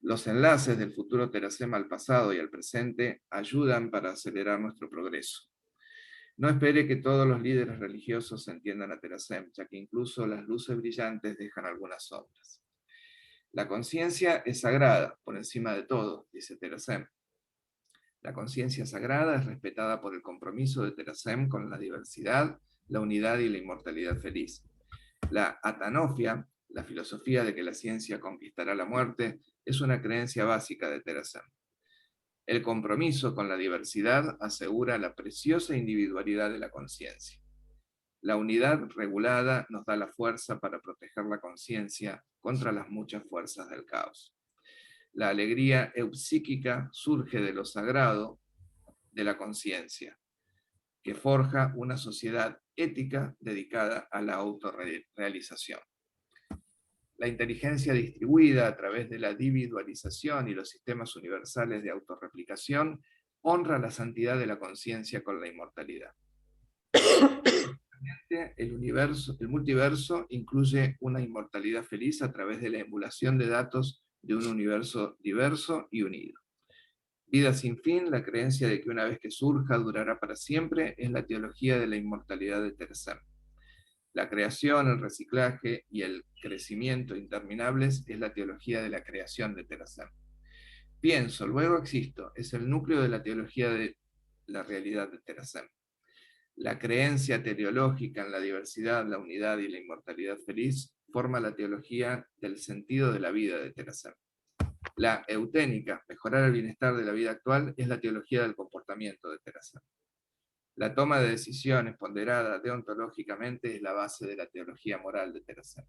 E: Los enlaces del futuro Terasem al pasado y al presente ayudan para acelerar nuestro progreso. No espere que todos los líderes religiosos entiendan a Terasem, ya que incluso las luces brillantes dejan algunas sombras. La conciencia es sagrada, por encima de todo, dice Terasem. La conciencia sagrada es respetada por el compromiso de Terasem con la diversidad, la unidad y la inmortalidad feliz. La atanofia, la filosofía de que la ciencia conquistará la muerte, es una creencia básica de Terasem. El compromiso con la diversidad asegura la preciosa individualidad de la conciencia. La unidad regulada nos da la fuerza para proteger la conciencia contra las muchas fuerzas del caos. La alegría eupsíquica surge de lo sagrado de la conciencia, que forja una sociedad ética dedicada a la autorrealización. La inteligencia distribuida a través de la individualización y los sistemas universales de autorreplicación honra la santidad de la conciencia con la inmortalidad. El multiverso incluye una inmortalidad feliz a través de la emulación de datos de un universo diverso y unido. Vida sin fin, la creencia de que una vez que surja durará para siempre, es la teología de la inmortalidad de Terasem. La creación, el reciclaje y el crecimiento interminables es la teología de la creación de Terasem. Pienso, luego existo, es el núcleo de la teología de la realidad de Terasem. La creencia teleológica en la diversidad, la unidad y la inmortalidad feliz forma la teología del sentido de la vida de Terasem. La euténica, mejorar el bienestar de la vida actual, es la teología del comportamiento de Terasem. La toma de decisiones ponderada deontológicamente es la base de la teología moral de Terasem.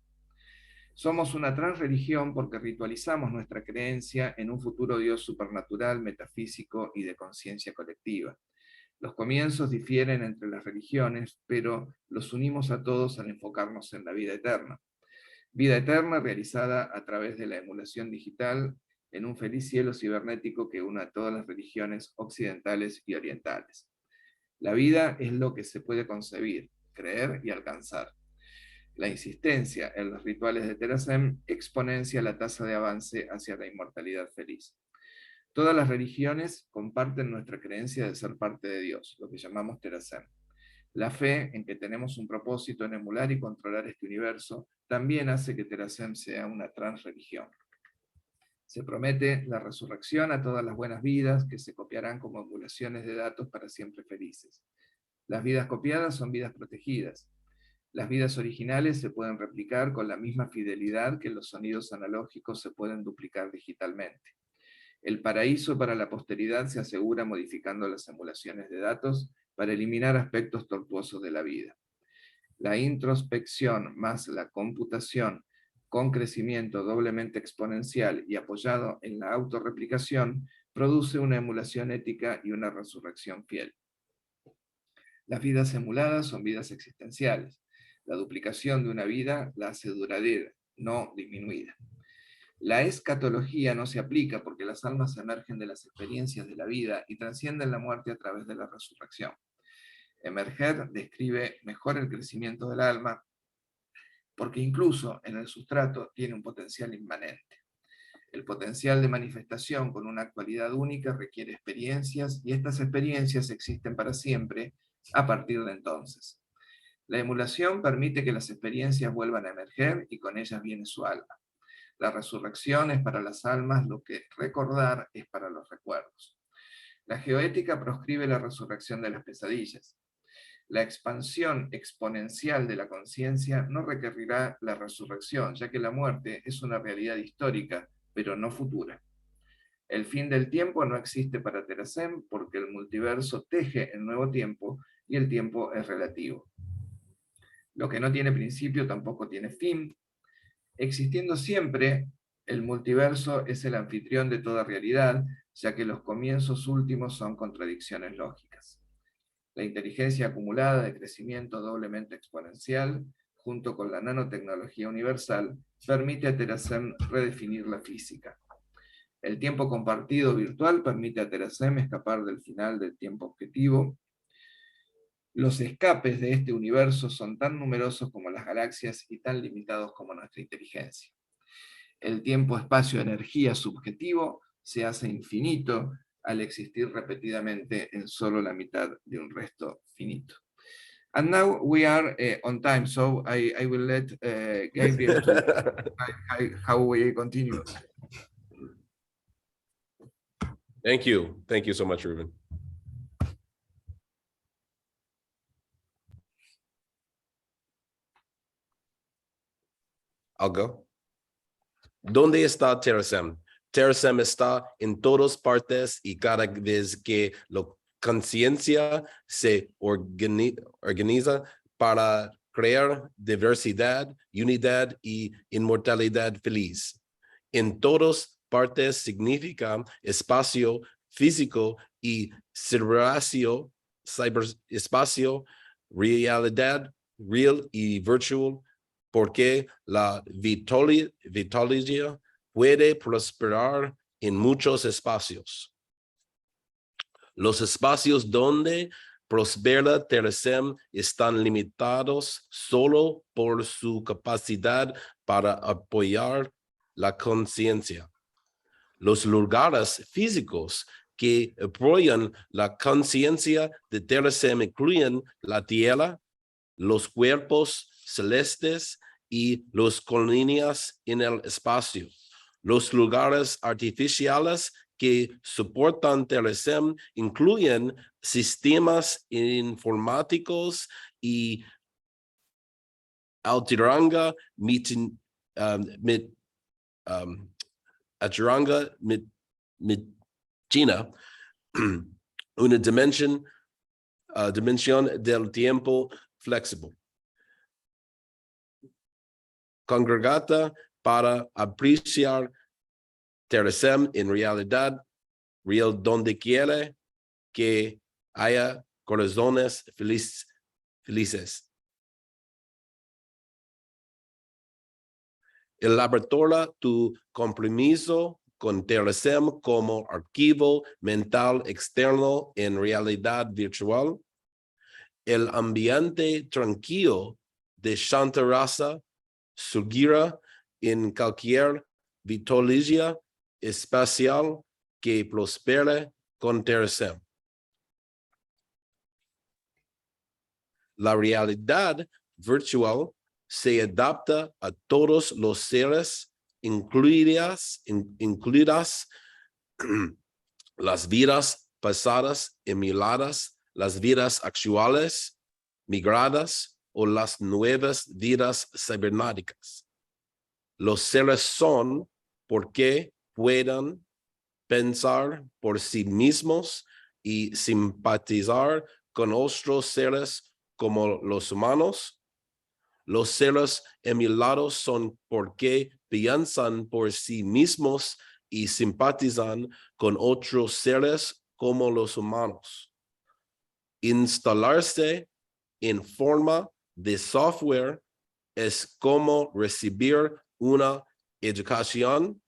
E: Somos una transreligión porque ritualizamos nuestra creencia en un futuro Dios supernatural, metafísico y de conciencia colectiva. Los comienzos difieren entre las religiones, pero los unimos a todos al enfocarnos en la vida eterna. Vida eterna realizada a través de la emulación digital en un feliz cielo cibernético que une a todas las religiones occidentales y orientales. La vida es lo que se puede concebir, creer y alcanzar. La insistencia en los rituales de Terasem exponencia la tasa de avance hacia la inmortalidad feliz. Todas las religiones comparten nuestra creencia de ser parte de Dios, lo que llamamos Terasem. La fe en que tenemos un propósito en emular y controlar este universo también hace que Terasem sea una transreligión. Se promete la resurrección a todas las buenas vidas que se copiarán como emulaciones de datos para siempre felices. Las vidas copiadas son vidas protegidas. Las vidas originales se pueden replicar con la misma fidelidad que los sonidos analógicos se pueden duplicar digitalmente. El paraíso para la posteridad se asegura modificando las emulaciones de datos para eliminar aspectos tortuosos de la vida. La introspección más la computación con crecimiento doblemente exponencial y apoyado en la autorreplicación produce una emulación ética y una resurrección fiel. Las vidas emuladas son vidas existenciales. La duplicación de una vida la hace duradera, no disminuida. La escatología no se aplica porque las almas emergen de las experiencias de la vida y trascienden la muerte a través de la resurrección. Emerger describe mejor el crecimiento del alma porque incluso en el sustrato tiene un potencial inmanente. El potencial de manifestación con una actualidad única requiere experiencias y estas experiencias existen para siempre a partir de entonces. La emulación permite que las experiencias vuelvan a emerger y con ellas viene su alma. La resurrección es para las almas lo que recordar es para los recuerdos. La geoética proscribe la resurrección de las pesadillas. La expansión exponencial de la conciencia no requerirá la resurrección, ya que la muerte es una realidad histórica, pero no futura. El fin del tiempo no existe para Terasem porque el multiverso teje el nuevo tiempo y el tiempo es relativo. Lo que no tiene principio tampoco tiene fin. Existiendo siempre, el multiverso es el anfitrión de toda realidad, ya que los comienzos últimos son contradicciones lógicas. La inteligencia acumulada de crecimiento doblemente exponencial, junto con la nanotecnología universal, permite a Terasem redefinir la física. El tiempo compartido virtual permite a Terasem escapar del final del tiempo objetivo. Los escapes de este universo son tan numerosos como las galaxias y tan limitados como nuestra inteligencia. El tiempo-espacio-energía subjetivo se hace infinito al existir repetidamente en solo la mitad de un resto finito. And now we are on time, so I will let Gabriel to how we continue.
A: Thank you so much, Ruben. I'll go. ¿Dónde está Terasem? Terasem está en todas partes y cada vez que la conciencia se organiza para crear diversidad, unidad y inmortalidad feliz. En todas partes significa espacio físico y ciberespacio, realidad real y virtual, porque la vitología puede prosperar en muchos espacios. Los espacios donde prospera Terasem están limitados solo por su capacidad para apoyar la conciencia. Los lugares físicos que apoyan la conciencia de Terasem incluyen la tierra, los cuerpos celestes y las colonias en el espacio. Los lugares artificiales que soportan Terasem incluyen sistemas informáticos y Altiranga China, una dimensión del tiempo flexible. Congregata para apreciar Terasem en realidad real donde quiera que haya corazones felices. Elabora tu compromiso con Terasem como archivo mental externo en realidad virtual. El ambiente tranquilo de Shantarasa sugira en cualquier vitología espacial que prospere con Terasem. La realidad virtual se adapta a todos los seres, incluidas las vidas pasadas emuladas, las vidas actuales migradas o las nuevas vidas cibernéticas. Los seres son porque puedan pensar por sí mismos y simpatizar con otros seres como los humanos. Los seres emulados son porque piensan por sí mismos y simpatizan con otros seres como los humanos. Instalarse en forma de software es como recibir una educación.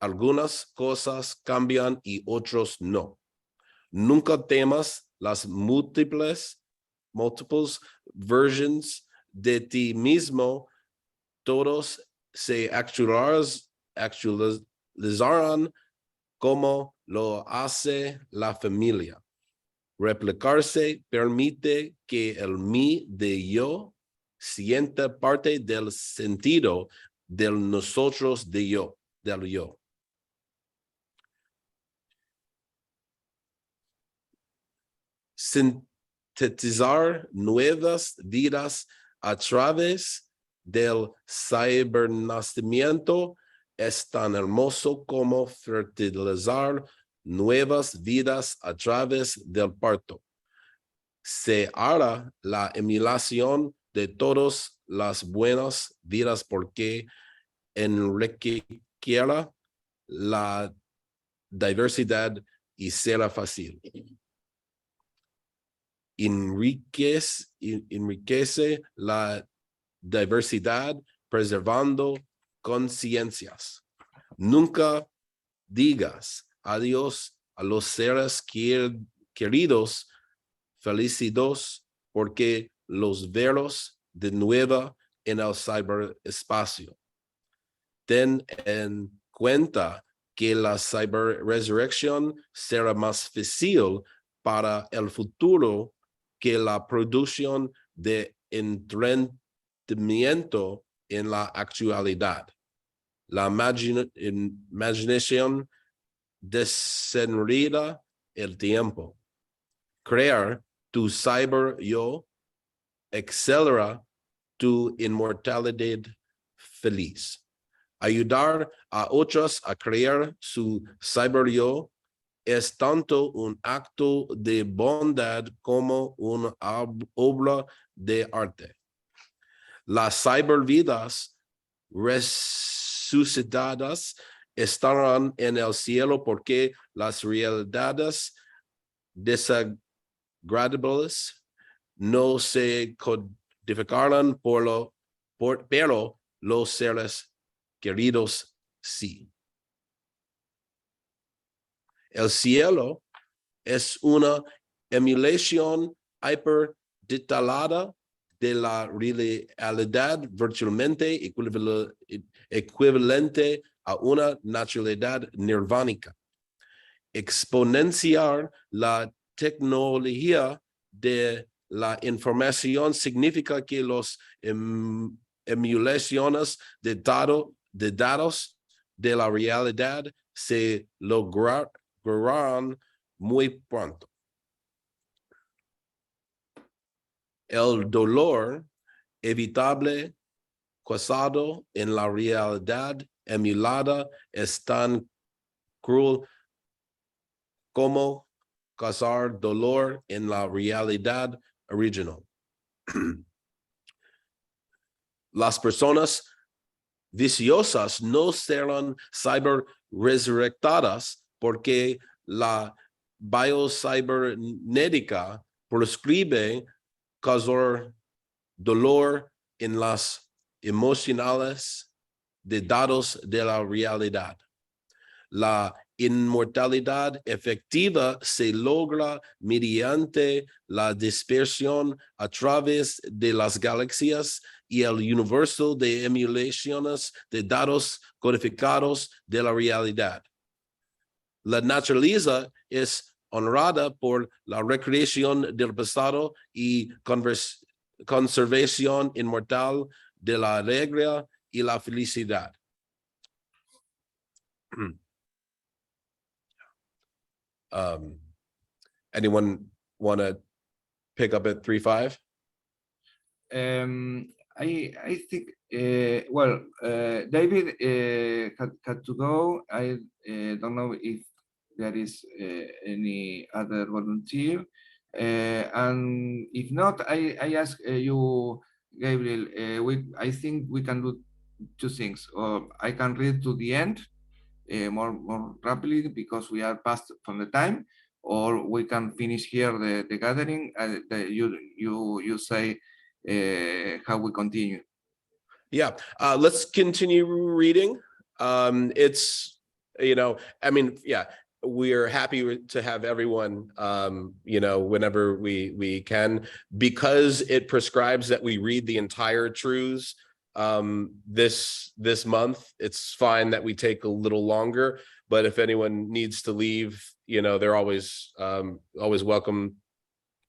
A: Algunas cosas cambian y otros no. Nunca temas las múltiples versions de ti mismo. Todos se actualizarán como lo hace la familia. Replicarse permite que el mí de yo sienta parte del sentido del nosotros de yo, del yo. Sintetizar nuevas vidas a través del cibernacimiento es tan hermoso como fertilizar nuevas vidas a través del parto. Se hará la emulación de todas las buenas vidas porque enriquecerá la diversidad y será fácil. Enriquece la diversidad preservando conciencias. Nunca digas adiós a los seres queridos, felicidades, porque los verlos de nuevo en el ciberespacio. Ten en cuenta que la ciberresurrección será más fácil para el futuro que la producción de entretenimiento en la actualidad. La imaginación desenreda el tiempo. Crear tu cyber yo acelera tu inmortalidad feliz. Ayudar a otros a crear su cyber yo es tanto un acto de bondad como una obra de arte. Las cybervidas resucitadas estarán en el cielo porque las realidades desagradables no se codificarán pero los seres queridos sí. El cielo es una emulación hiperdetalada de la realidad virtualmente equivalente a una naturalidad nirvánica. Exponenciar la tecnología de la información significa que las emulaciones de datos de la realidad se lograrán muy pronto. El dolor evitable causado en la realidad emulada es tan cruel como causar dolor en la realidad original. Las personas viciosas no serán cyber resurrectadas porque la biocibernética prescribe causar dolor en las emocionales de datos de la realidad. La inmortalidad efectiva se logra mediante la dispersión a través de las galaxias y el universo de emulaciones de datos codificados de la realidad. La naturaleza es honrada por la recreación del pasado y conservación inmortal de la alegría y la felicidad. Anyone want to pick up at 3-5?
E: I think, David had to go. I don't know if there is any other volunteer. And if not, I ask you, Gabriel, I think we can do two things. Or I can read to the end more rapidly because we are past from the time, or we can finish here the gathering. You say how we continue.
A: Yeah, let's continue reading. It's, I mean, yeah, we're happy to have everyone, whenever we can, because it prescribes that we read the entire truths this month. It's fine that we take a little longer, but if anyone needs to leave, they're always welcome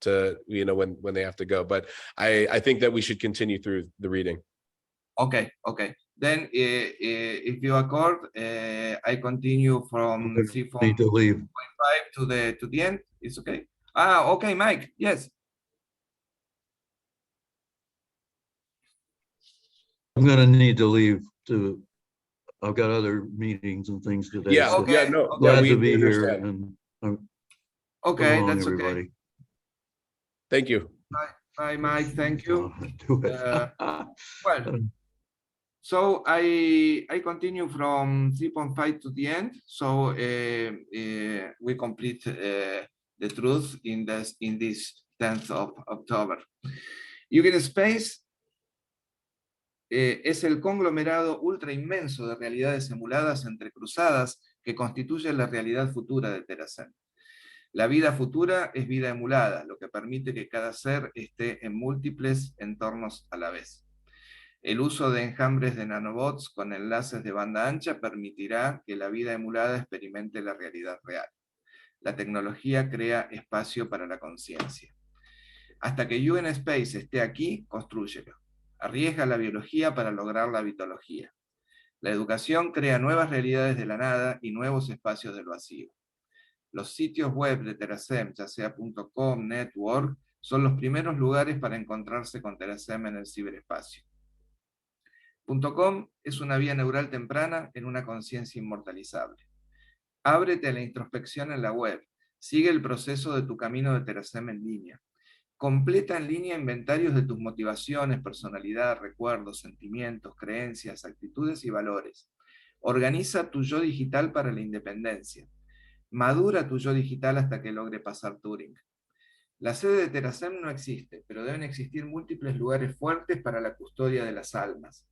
A: to, when they have to go. But I think that we should continue through the reading.
E: Okay. Then if you accord, I continue from 3.5 to the end. It's okay. Okay, Mike. Yes.
H: I'm gonna need to leave I've got other meetings and things today.
A: Yeah,
H: so
E: okay.
H: Glad to be
A: understand.
H: here and
E: Okay,
H: so long,
E: that's
H: everybody.
E: okay.
A: Thank you.
E: Bye, Mike. Thank you.
H: Do it.
E: Well, so I continue from 3.5 to the end. So we complete the truth in this 10th of October. Human Space es el conglomerado ultra inmenso de realidades emuladas entrecruzadas que constituye la realidad futura de Terasem. La vida futura es vida emulada, lo que permite que cada ser esté en múltiples entornos a la vez. El uso de enjambres de nanobots con enlaces de banda ancha permitirá que la vida emulada experimente la realidad real. La tecnología crea espacio para la conciencia. Hasta que UN Space esté aquí, constrúyelo. Arriesga la biología para lograr la vitología. La educación crea nuevas realidades de la nada y nuevos espacios del vacío. Los sitios web de Terasem, ya sea .com, network, son los primeros lugares para encontrarse con Terasem en el ciberespacio. .com es una vía neural temprana en una conciencia inmortalizable. Ábrete a la introspección en la web. Sigue el proceso de tu camino de Terasem en línea. Completa en línea inventarios de tus motivaciones, personalidad, recuerdos, sentimientos, creencias, actitudes y valores. Organiza tu yo digital para la independencia. Madura tu yo digital hasta que logre pasar Turing. La sede de Terasem no existe, pero deben existir múltiples lugares fuertes para la custodia de las almas.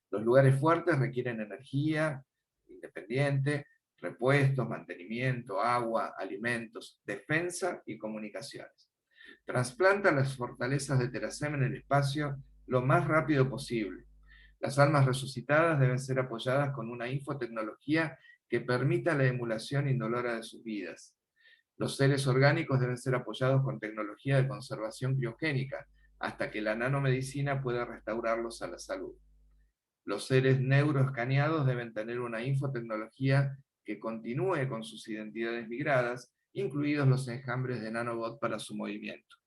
E: Los lugares fuertes requieren energía independiente, repuestos, mantenimiento, agua, alimentos, defensa y comunicaciones. Trasplanta las fortalezas de Terasem en el espacio lo más rápido posible. Las almas resucitadas deben ser apoyadas con una infotecnología que permita la emulación indolora de sus vidas. Los seres orgánicos deben ser apoyados con tecnología de conservación criogénica hasta que la nanomedicina pueda restaurarlos a la salud. Los seres neuroescaneados deben tener una infotecnología que continúe con sus identidades migradas, incluidos los enjambres de nanobot para su movimiento.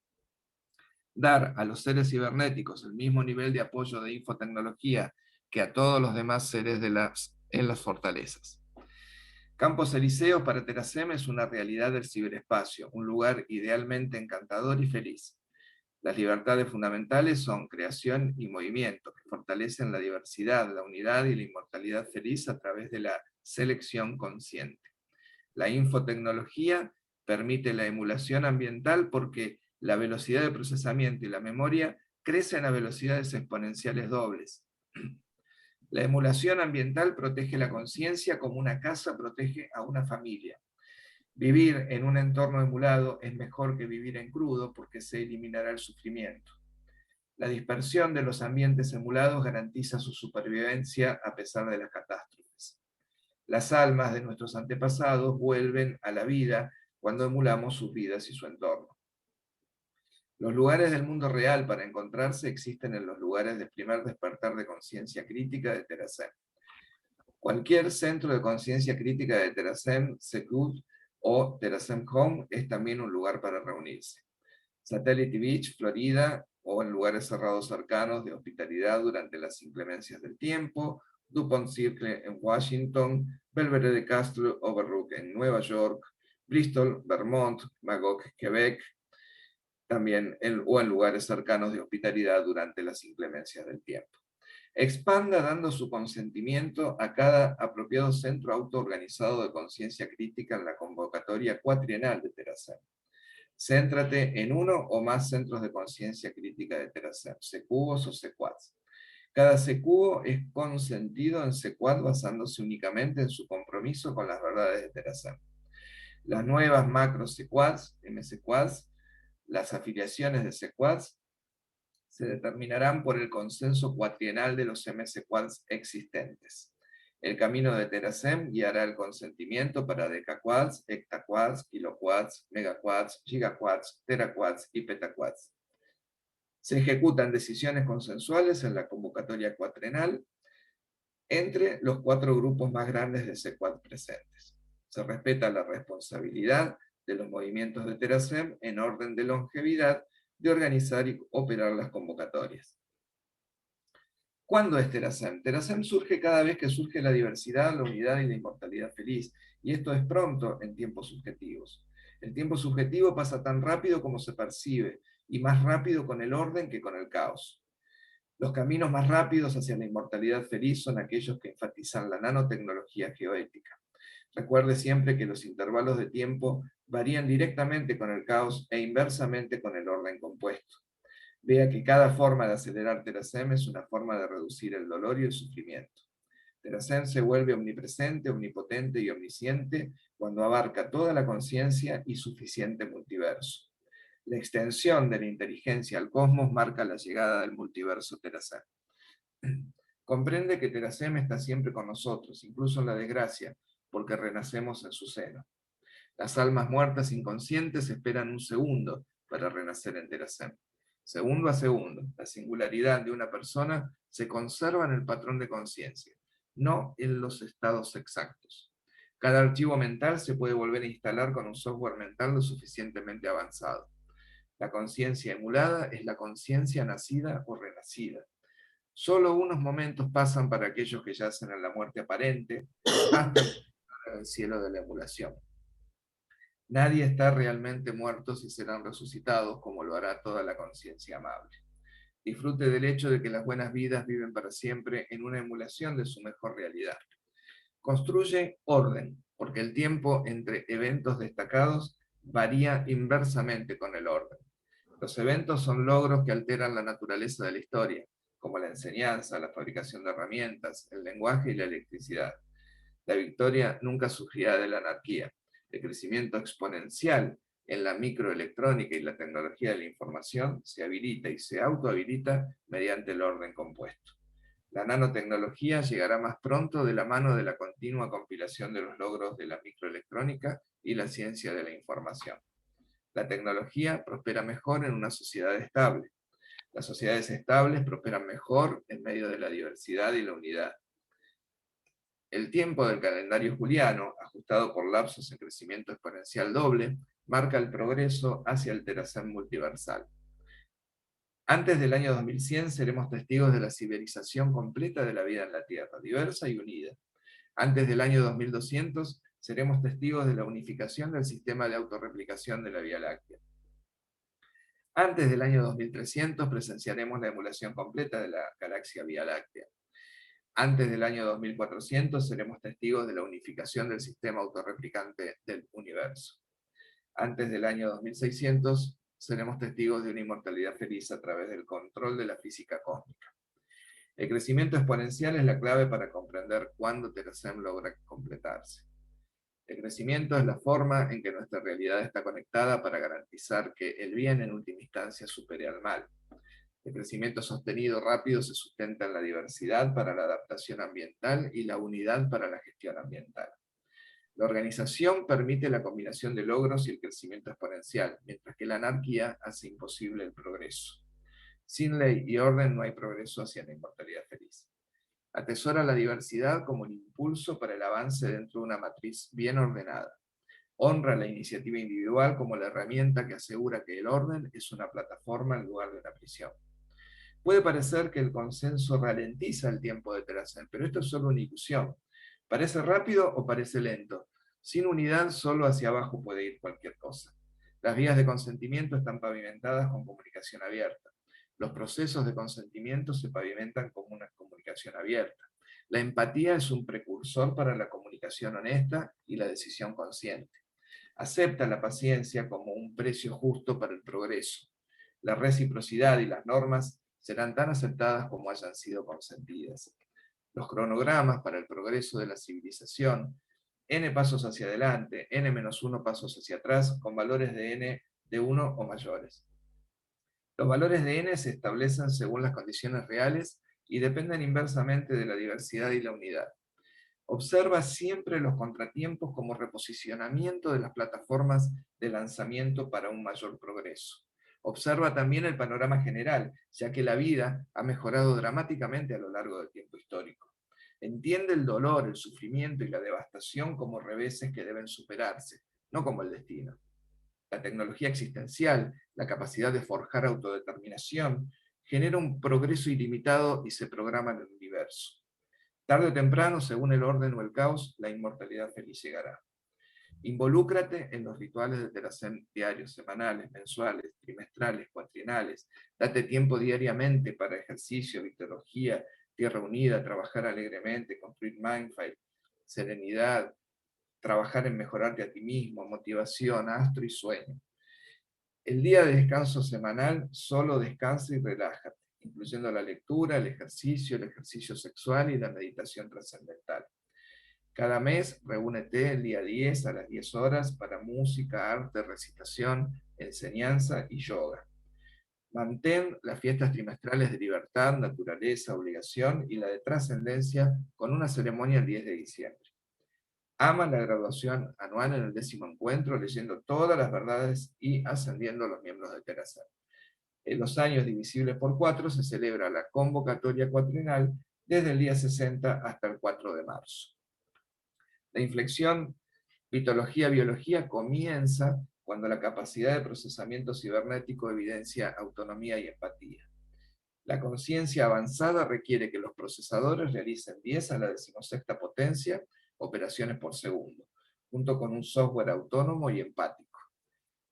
E: Dar a los seres cibernéticos el mismo nivel de apoyo de infotecnología que a todos los demás seres en las fortalezas. Campos Elíseos para Terasem es una realidad del ciberespacio, un lugar idealmente encantador y feliz. Las libertades fundamentales son creación y movimiento, que fortalecen la diversidad, la unidad y la inmortalidad feliz a través de la selección consciente. La infotecnología permite la emulación ambiental porque la velocidad de procesamiento y la memoria crecen a velocidades exponenciales dobles. La emulación ambiental protege la conciencia como una casa protege a una familia. Vivir en un entorno emulado es mejor que vivir en crudo porque se eliminará el sufrimiento. La dispersión de los ambientes emulados garantiza su supervivencia a pesar de las catástrofes. Las almas de nuestros antepasados vuelven a la vida cuando emulamos sus vidas y su entorno. Los lugares del mundo real para encontrarse existen en los lugares de primer despertar de conciencia crítica de Terasem. Cualquier centro de conciencia crítica de Terasem, Sekud o Terasem Home es también un lugar para reunirse. Satellite Beach, Florida, o en lugares cerrados cercanos de hospitalidad durante las inclemencias del tiempo, DuPont Circle en Washington, Belvedere Castle Overlook en Nueva York, Bristol, Vermont, Magog, Quebec, también o en lugares cercanos de hospitalidad durante las inclemencias del tiempo. Expanda dando su consentimiento a cada apropiado centro autoorganizado de conciencia crítica en la convocatoria cuatrienal de Terasem. Céntrate en uno o más centros de conciencia crítica de Terasem, secubos o secuads. Cada secubo es consentido en secuad basándose únicamente en su compromiso con las verdades de Terasem. Las nuevas macro secuads, M-secuads, las afiliaciones de secuads, se determinarán por el consenso cuatrienal de los M-sequads existentes. El camino de Terasem guiará el consentimiento para decaquads, hectaquads, kiloquads, megaquads, gigaquads, teraquads y petaquads. Se ejecutan decisiones consensuales en la convocatoria cuatrienal entre los 4 grupos más grandes de sequad presentes. Se respeta la responsabilidad de los movimientos de Terasem en orden de longevidad de organizar y operar las convocatorias. ¿Cuándo es Terasem? Terasem surge cada vez que surge la diversidad, la unidad y la inmortalidad feliz, y esto es pronto en tiempos subjetivos. El tiempo subjetivo pasa tan rápido como se percibe, y más rápido con el orden que con el caos. Los caminos más rápidos hacia la inmortalidad feliz son aquellos que enfatizan la nanotecnología geoética. Recuerde siempre que los intervalos de tiempo varían directamente con el caos e inversamente con el orden compuesto. Vea que cada forma de acelerar Terasem es una forma de reducir el dolor y el sufrimiento. Terasem se vuelve omnipresente, omnipotente y omnisciente cuando abarca toda la conciencia y suficiente multiverso. La extensión de la inteligencia al cosmos marca la llegada del multiverso Terasem. Comprende que Terasem está siempre con nosotros, incluso en la desgracia, porque renacemos en su seno. Las almas muertas inconscientes esperan un segundo para renacer en Terasem. Segundo a segundo, la singularidad de una persona se conserva en el patrón de conciencia, no en los estados exactos. Cada archivo mental se puede volver a instalar con un software mental lo suficientemente avanzado. La conciencia emulada es la conciencia nacida o renacida. Solo unos momentos pasan para aquellos que yacen en la muerte aparente hasta el cielo de la emulación. Nadie está realmente muerto si serán resucitados, como lo hará toda la conciencia amable. Disfrute del hecho de que las buenas vidas viven para siempre en una emulación de su mejor realidad. Construye orden, porque el tiempo entre eventos destacados varía inversamente con el orden. Los eventos son logros que alteran la naturaleza de la historia, como la enseñanza, la fabricación de herramientas, el lenguaje y la electricidad. La victoria nunca surgirá de la anarquía. El crecimiento exponencial en la microelectrónica y la tecnología de la información se habilita y se autohabilita mediante el orden compuesto. La nanotecnología llegará más pronto de la mano de la continua compilación de los logros de la microelectrónica y la ciencia de la información. La tecnología prospera mejor en una sociedad estable. Las sociedades estables prosperan mejor en medio de la diversidad y la unidad. El tiempo del calendario juliano, ajustado por lapsos en crecimiento exponencial doble, marca el progreso hacia el Terasem multiversal. Antes del año 2100 seremos testigos de la civilización completa de la vida en la Tierra, diversa y unida. Antes del año 2200 seremos testigos de la unificación del sistema de autorreplicación de la Vía Láctea. Antes del año 2300 presenciaremos la emulación completa de la galaxia Vía Láctea. Antes del año 2400 seremos testigos de la unificación del sistema autorreplicante del universo. Antes del año 2600 seremos testigos de una inmortalidad feliz a través del control de la física cósmica. El crecimiento exponencial es la clave para comprender cuándo Terasem logra completarse. El crecimiento es la forma en que nuestra realidad está conectada para garantizar que el bien en última instancia supere al mal. El crecimiento sostenido rápido se sustenta en la diversidad para la adaptación ambiental y la unidad para la gestión ambiental. La organización permite la combinación de logros y el crecimiento exponencial, mientras que la anarquía hace imposible el progreso. Sin ley y orden no hay progreso hacia la inmortalidad feliz. Atesora la diversidad como un impulso para el avance dentro de una matriz bien ordenada. Honra la iniciativa individual como la herramienta que asegura que el orden es una plataforma en lugar de una prisión. Puede parecer que el consenso ralentiza el tiempo de Terasem, pero esto es solo una ilusión. Parece rápido o parece lento. Sin unidad, solo hacia abajo puede ir cualquier cosa. Las vías de consentimiento están pavimentadas con comunicación abierta. Los procesos de consentimiento se pavimentan con una comunicación abierta. La empatía es un precursor para la comunicación honesta y la decisión consciente. Acepta la paciencia como un precio justo para el progreso. La reciprocidad y las normas serán tan aceptadas como hayan sido consentidas. Los cronogramas para el progreso de la civilización, n pasos hacia adelante, n-1 pasos hacia atrás, con valores de n de 1 o mayores. Los valores de n se establecen según las condiciones reales y dependen inversamente de la diversidad y la unidad. Observa siempre los contratiempos como reposicionamiento de las plataformas de lanzamiento para un mayor progreso. Observa también el panorama general, ya que la vida ha mejorado dramáticamente a lo largo del tiempo histórico. Entiende el dolor, el sufrimiento y la devastación como reveses que deben superarse, no como el destino. La tecnología existencial, la capacidad de forjar autodeterminación, genera un progreso ilimitado y se programa en el universo. Tarde o temprano, según el orden o el caos, la inmortalidad feliz llegará. Involúcrate en los rituales de Terasem diarios, semanales, mensuales, trimestrales, cuatrienales. Date tiempo diariamente para ejercicio, victología, tierra unida, trabajar alegremente, construir mindful, serenidad, trabajar en mejorarte a ti mismo, motivación, astro y sueño. El día de descanso semanal solo descansa y relájate, incluyendo la lectura, el ejercicio sexual y la meditación trascendental. Cada mes reúnete el día 10 a las 10 horas para música, arte, recitación, enseñanza y yoga. Mantén las fiestas trimestrales de libertad, naturaleza, obligación y la de trascendencia con una ceremonia el 10 de diciembre. Ama la graduación anual en el 10º encuentro, leyendo todas las verdades y ascendiendo a los miembros de Terasem. En los años divisibles por 4 se celebra la convocatoria cuatrienal desde el día 60 hasta el 4 de marzo. La inflexión mitología-biología comienza cuando la capacidad de procesamiento cibernético evidencia autonomía y empatía. La conciencia avanzada requiere que los procesadores realicen 10 a la 16ª potencia operaciones por segundo, junto con un software autónomo y empático.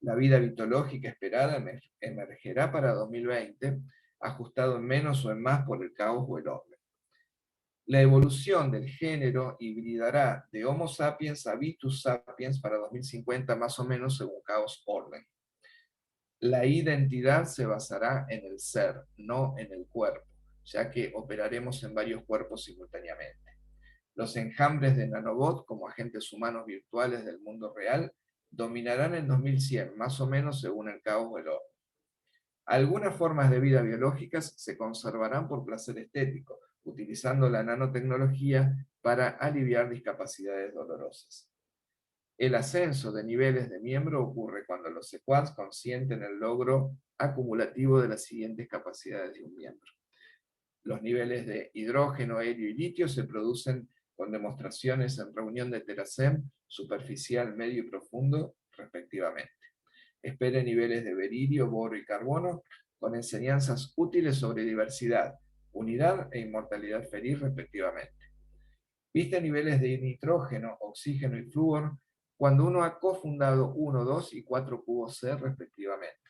E: La vida mitológica esperada emergerá para 2020, ajustado en menos o en más por el caos o el orden. La evolución del género hibridará de Homo sapiens a Vitus sapiens para 2050 más o menos según caos-orden. La identidad se basará en el ser, no en el cuerpo, ya que operaremos en varios cuerpos simultáneamente. Los enjambres de nanobots como agentes humanos virtuales del mundo real dominarán en 2100, más o menos según el caos o el orden. Algunas formas de vida biológicas se conservarán por placer estético, utilizando la nanotecnología para aliviar discapacidades dolorosas. El ascenso de niveles de miembro ocurre cuando los secuaz consienten el logro acumulativo de las siguientes capacidades de un miembro. Los niveles de hidrógeno, helio y litio se producen con demostraciones en reunión de Terasem, superficial, medio y profundo, respectivamente. Espere niveles de berilio, boro y carbono con enseñanzas útiles sobre diversidad, unidad e inmortalidad feliz, respectivamente. Viste niveles de nitrógeno, oxígeno y flúor cuando uno ha cofundado 1, 2 y 4 cubos C, respectivamente.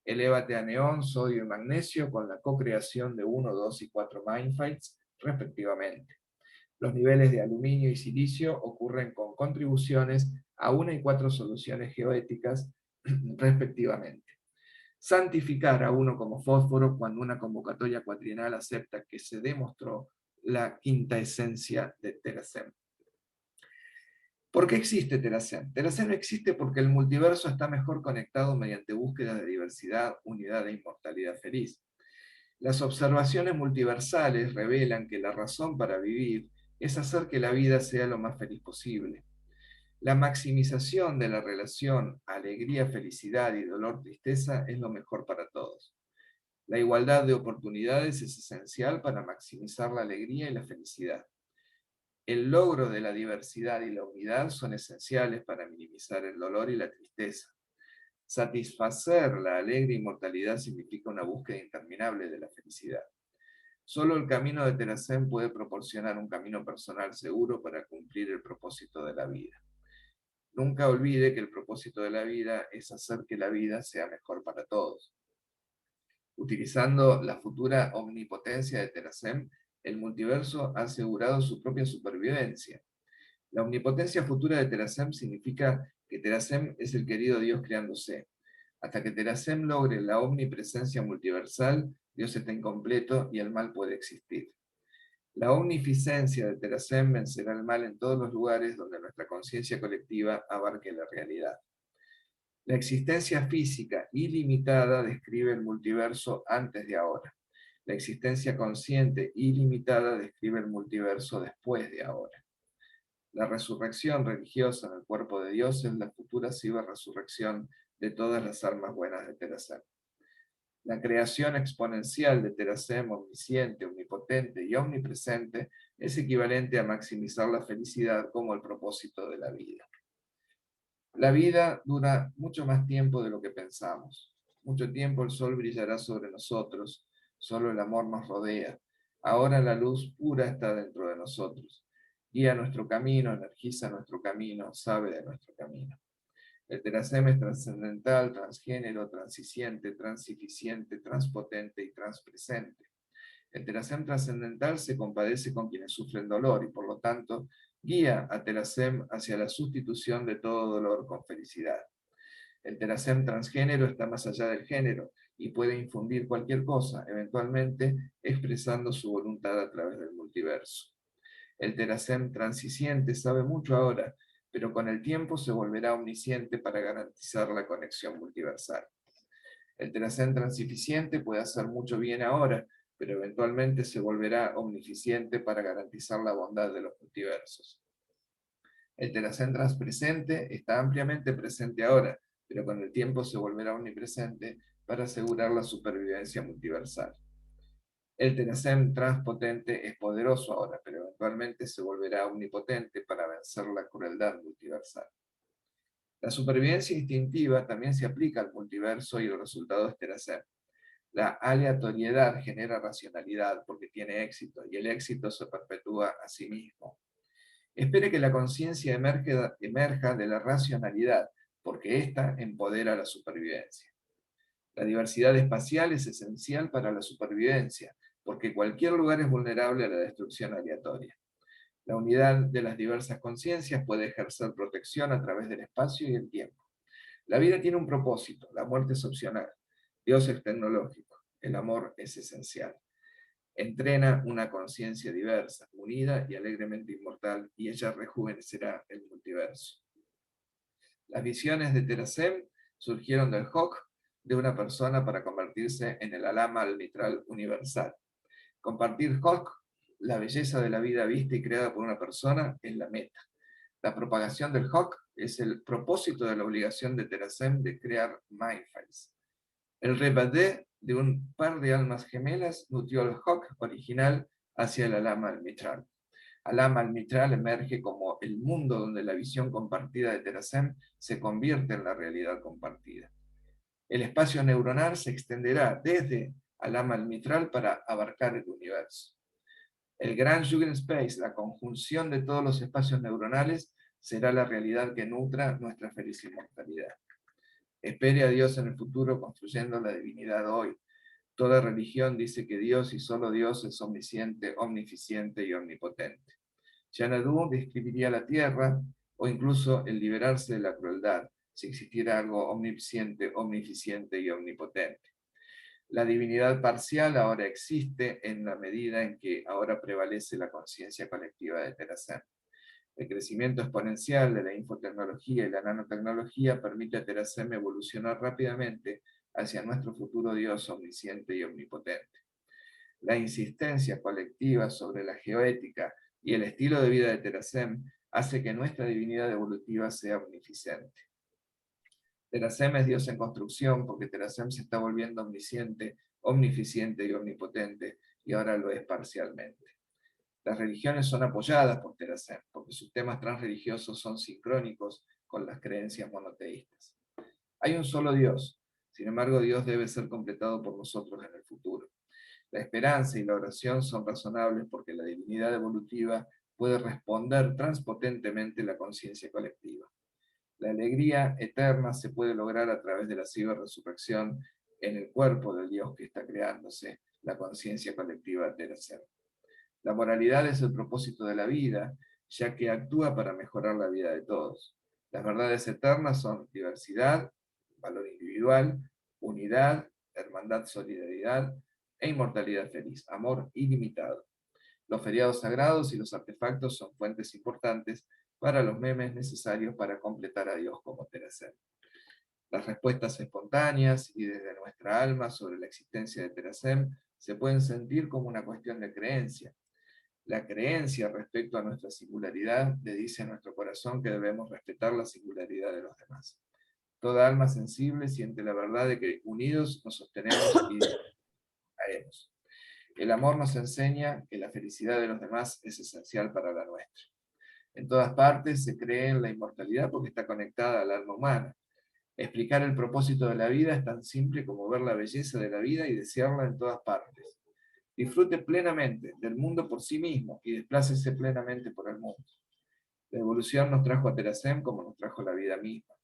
E: Elévate a neón, sodio y magnesio con la co-creación de 1, 2 y 4 mindfights, respectivamente. Los niveles de aluminio y silicio ocurren con contribuciones a 1 y 4 soluciones geoéticas, respectivamente. Santificar a 1 como fósforo cuando una convocatoria cuatrienal acepta que se demostró la quinta esencia de Terasem. ¿Por qué existe Terasem? Terasem existe porque el multiverso está mejor conectado mediante búsquedas de diversidad, unidad e inmortalidad feliz. Las observaciones multiversales revelan que la razón para vivir es hacer que la vida sea lo más feliz posible. La maximización de la relación alegría, felicidad y dolor, tristeza es lo mejor para todos. La igualdad de oportunidades es esencial para maximizar la alegría y la felicidad. El logro de la diversidad y la unidad son esenciales para minimizar el dolor y la tristeza. Satisfacer la alegre inmortalidad significa una búsqueda interminable de la felicidad. Solo el camino de Terasem puede proporcionar un camino personal seguro para cumplir el propósito de la vida. Nunca olvide que el propósito de la vida es hacer que la vida sea mejor para todos. Utilizando la futura omnipotencia de Terasem, el multiverso ha asegurado su propia supervivencia. La omnipotencia futura de Terasem significa que Terasem es el querido Dios creándose. Hasta que Terasem logre la omnipresencia multiversal, Dios está incompleto y el mal puede existir. La omnificencia de Terasem vencerá el mal en todos los lugares donde nuestra conciencia colectiva abarque la realidad. La existencia física ilimitada describe el multiverso antes de ahora. La existencia consciente ilimitada describe el multiverso después de ahora. La resurrección religiosa en el cuerpo de Dios es la futura ciberresurrección de todas las almas buenas de Terasem. La creación exponencial de Terasem, omnisciente, omnipotente y omnipresente, es equivalente a maximizar la felicidad como el propósito de la vida. La vida dura mucho más tiempo de lo que pensamos. Mucho tiempo el sol brillará sobre nosotros, solo el amor nos rodea. Ahora la luz pura está dentro de nosotros. Guía nuestro camino, energiza nuestro camino, sabe de nuestro camino. El Terasem es trascendental, transgénero, transiciente, transificiente, transpotente y transpresente. El Terasem trascendental se compadece con quienes sufren dolor y por lo tanto guía a Terasem hacia la sustitución de todo dolor con felicidad. El Terasem transgénero está más allá del género y puede infundir cualquier cosa, eventualmente expresando su voluntad a través del multiverso. El Terasem transiciente sabe mucho ahora, pero con el tiempo se volverá omnisciente para garantizar la conexión multiversal. El Terasem transificiente puede hacer mucho bien ahora, pero eventualmente se volverá omnificiente para garantizar la bondad de los multiversos. El Terasem transpresente está ampliamente presente ahora, pero con el tiempo se volverá omnipresente para asegurar la supervivencia multiversal. El Terasem transpotente es poderoso ahora, pero eventualmente se volverá omnipotente para vencer la crueldad multiversal. La supervivencia instintiva también se aplica al multiverso y el resultado es Terasem. La aleatoriedad genera racionalidad porque tiene éxito y el éxito se perpetúa a sí mismo. Espere que la conciencia emerja de la racionalidad porque ésta empodera la supervivencia. La diversidad espacial es esencial para la supervivencia porque cualquier lugar es vulnerable a la destrucción aleatoria. La unidad de las diversas conciencias puede ejercer protección a través del espacio y el tiempo. La vida tiene un propósito, la muerte es opcional. Dios es tecnológico, el amor es esencial. Entrena una conciencia diversa, unida y alegremente inmortal, y ella rejuvenecerá el multiverso. Las visiones de Terasem surgieron del Hok de una persona para convertirse en el alama al-mitral universal. Compartir Hok, la belleza de la vida vista y creada por una persona, es la meta. La propagación del Hok es el propósito de la obligación de Terasem de crear Mindfulness. El rebadé de un par de almas gemelas nutrió el Hok original hacia el alama al-mitral. Alama al-mitral emerge como el mundo donde la visión compartida de Terasem se convierte en la realidad compartida. El espacio neuronal se extenderá desde alama al-mitral para abarcar el universo. El gran Space, la conjunción de todos los espacios neuronales, será la realidad que nutra nuestra feliz inmortalidad. Espere a Dios en el futuro construyendo la divinidad hoy. Toda religión dice que Dios y solo Dios es omnisciente, omnificiente y omnipotente. Xanadu describiría la tierra o incluso el liberarse de la crueldad, si existiera algo omnisciente, omnificiente y omnipotente. La divinidad parcial ahora existe en la medida en que ahora prevalece la conciencia colectiva de Terasem. El crecimiento exponencial de la infotecnología y la nanotecnología permite a Terasem evolucionar rápidamente hacia nuestro futuro Dios omnisciente y omnipotente. La insistencia colectiva sobre la geoética y el estilo de vida de Terasem hace que nuestra divinidad evolutiva sea omnificente. Terasem es Dios en construcción porque Terasem se está volviendo omnisciente, omnificente y omnipotente, y ahora lo es parcialmente. Las religiones son apoyadas por Terasem porque sus temas transreligiosos son sincrónicos con las creencias monoteístas. Hay un solo Dios, sin embargo Dios debe ser completado por nosotros en el futuro. La esperanza y la oración son razonables porque la divinidad evolutiva puede responder transpotentemente la conciencia colectiva. La alegría eterna se puede lograr a través de la ciberresurrección en el cuerpo del Dios que está creándose, la conciencia colectiva de Terasem. La moralidad es el propósito de la vida, ya que actúa para mejorar la vida de todos. Las verdades eternas son diversidad, valor individual, unidad, hermandad, solidaridad e inmortalidad feliz, amor ilimitado. Los feriados sagrados y los artefactos son fuentes importantes para los memes necesarios para completar a Dios como Terasem. Las respuestas espontáneas y desde nuestra alma sobre la existencia de Terasem se pueden sentir como una cuestión de creencia. La creencia respecto a nuestra singularidad le dice a nuestro corazón que debemos respetar la singularidad de los demás. Toda alma sensible siente la verdad de que unidos nos sostenemos y caemos. El amor nos enseña que la felicidad de los demás es esencial para la nuestra. En todas partes se cree en la inmortalidad porque está conectada al alma humana. Explicar el propósito de la vida es tan simple como ver la belleza de la vida y desearla en todas partes. Disfrute plenamente del mundo por sí mismo y desplácese plenamente por el mundo. La evolución nos trajo a Terasem como nos trajo la vida misma.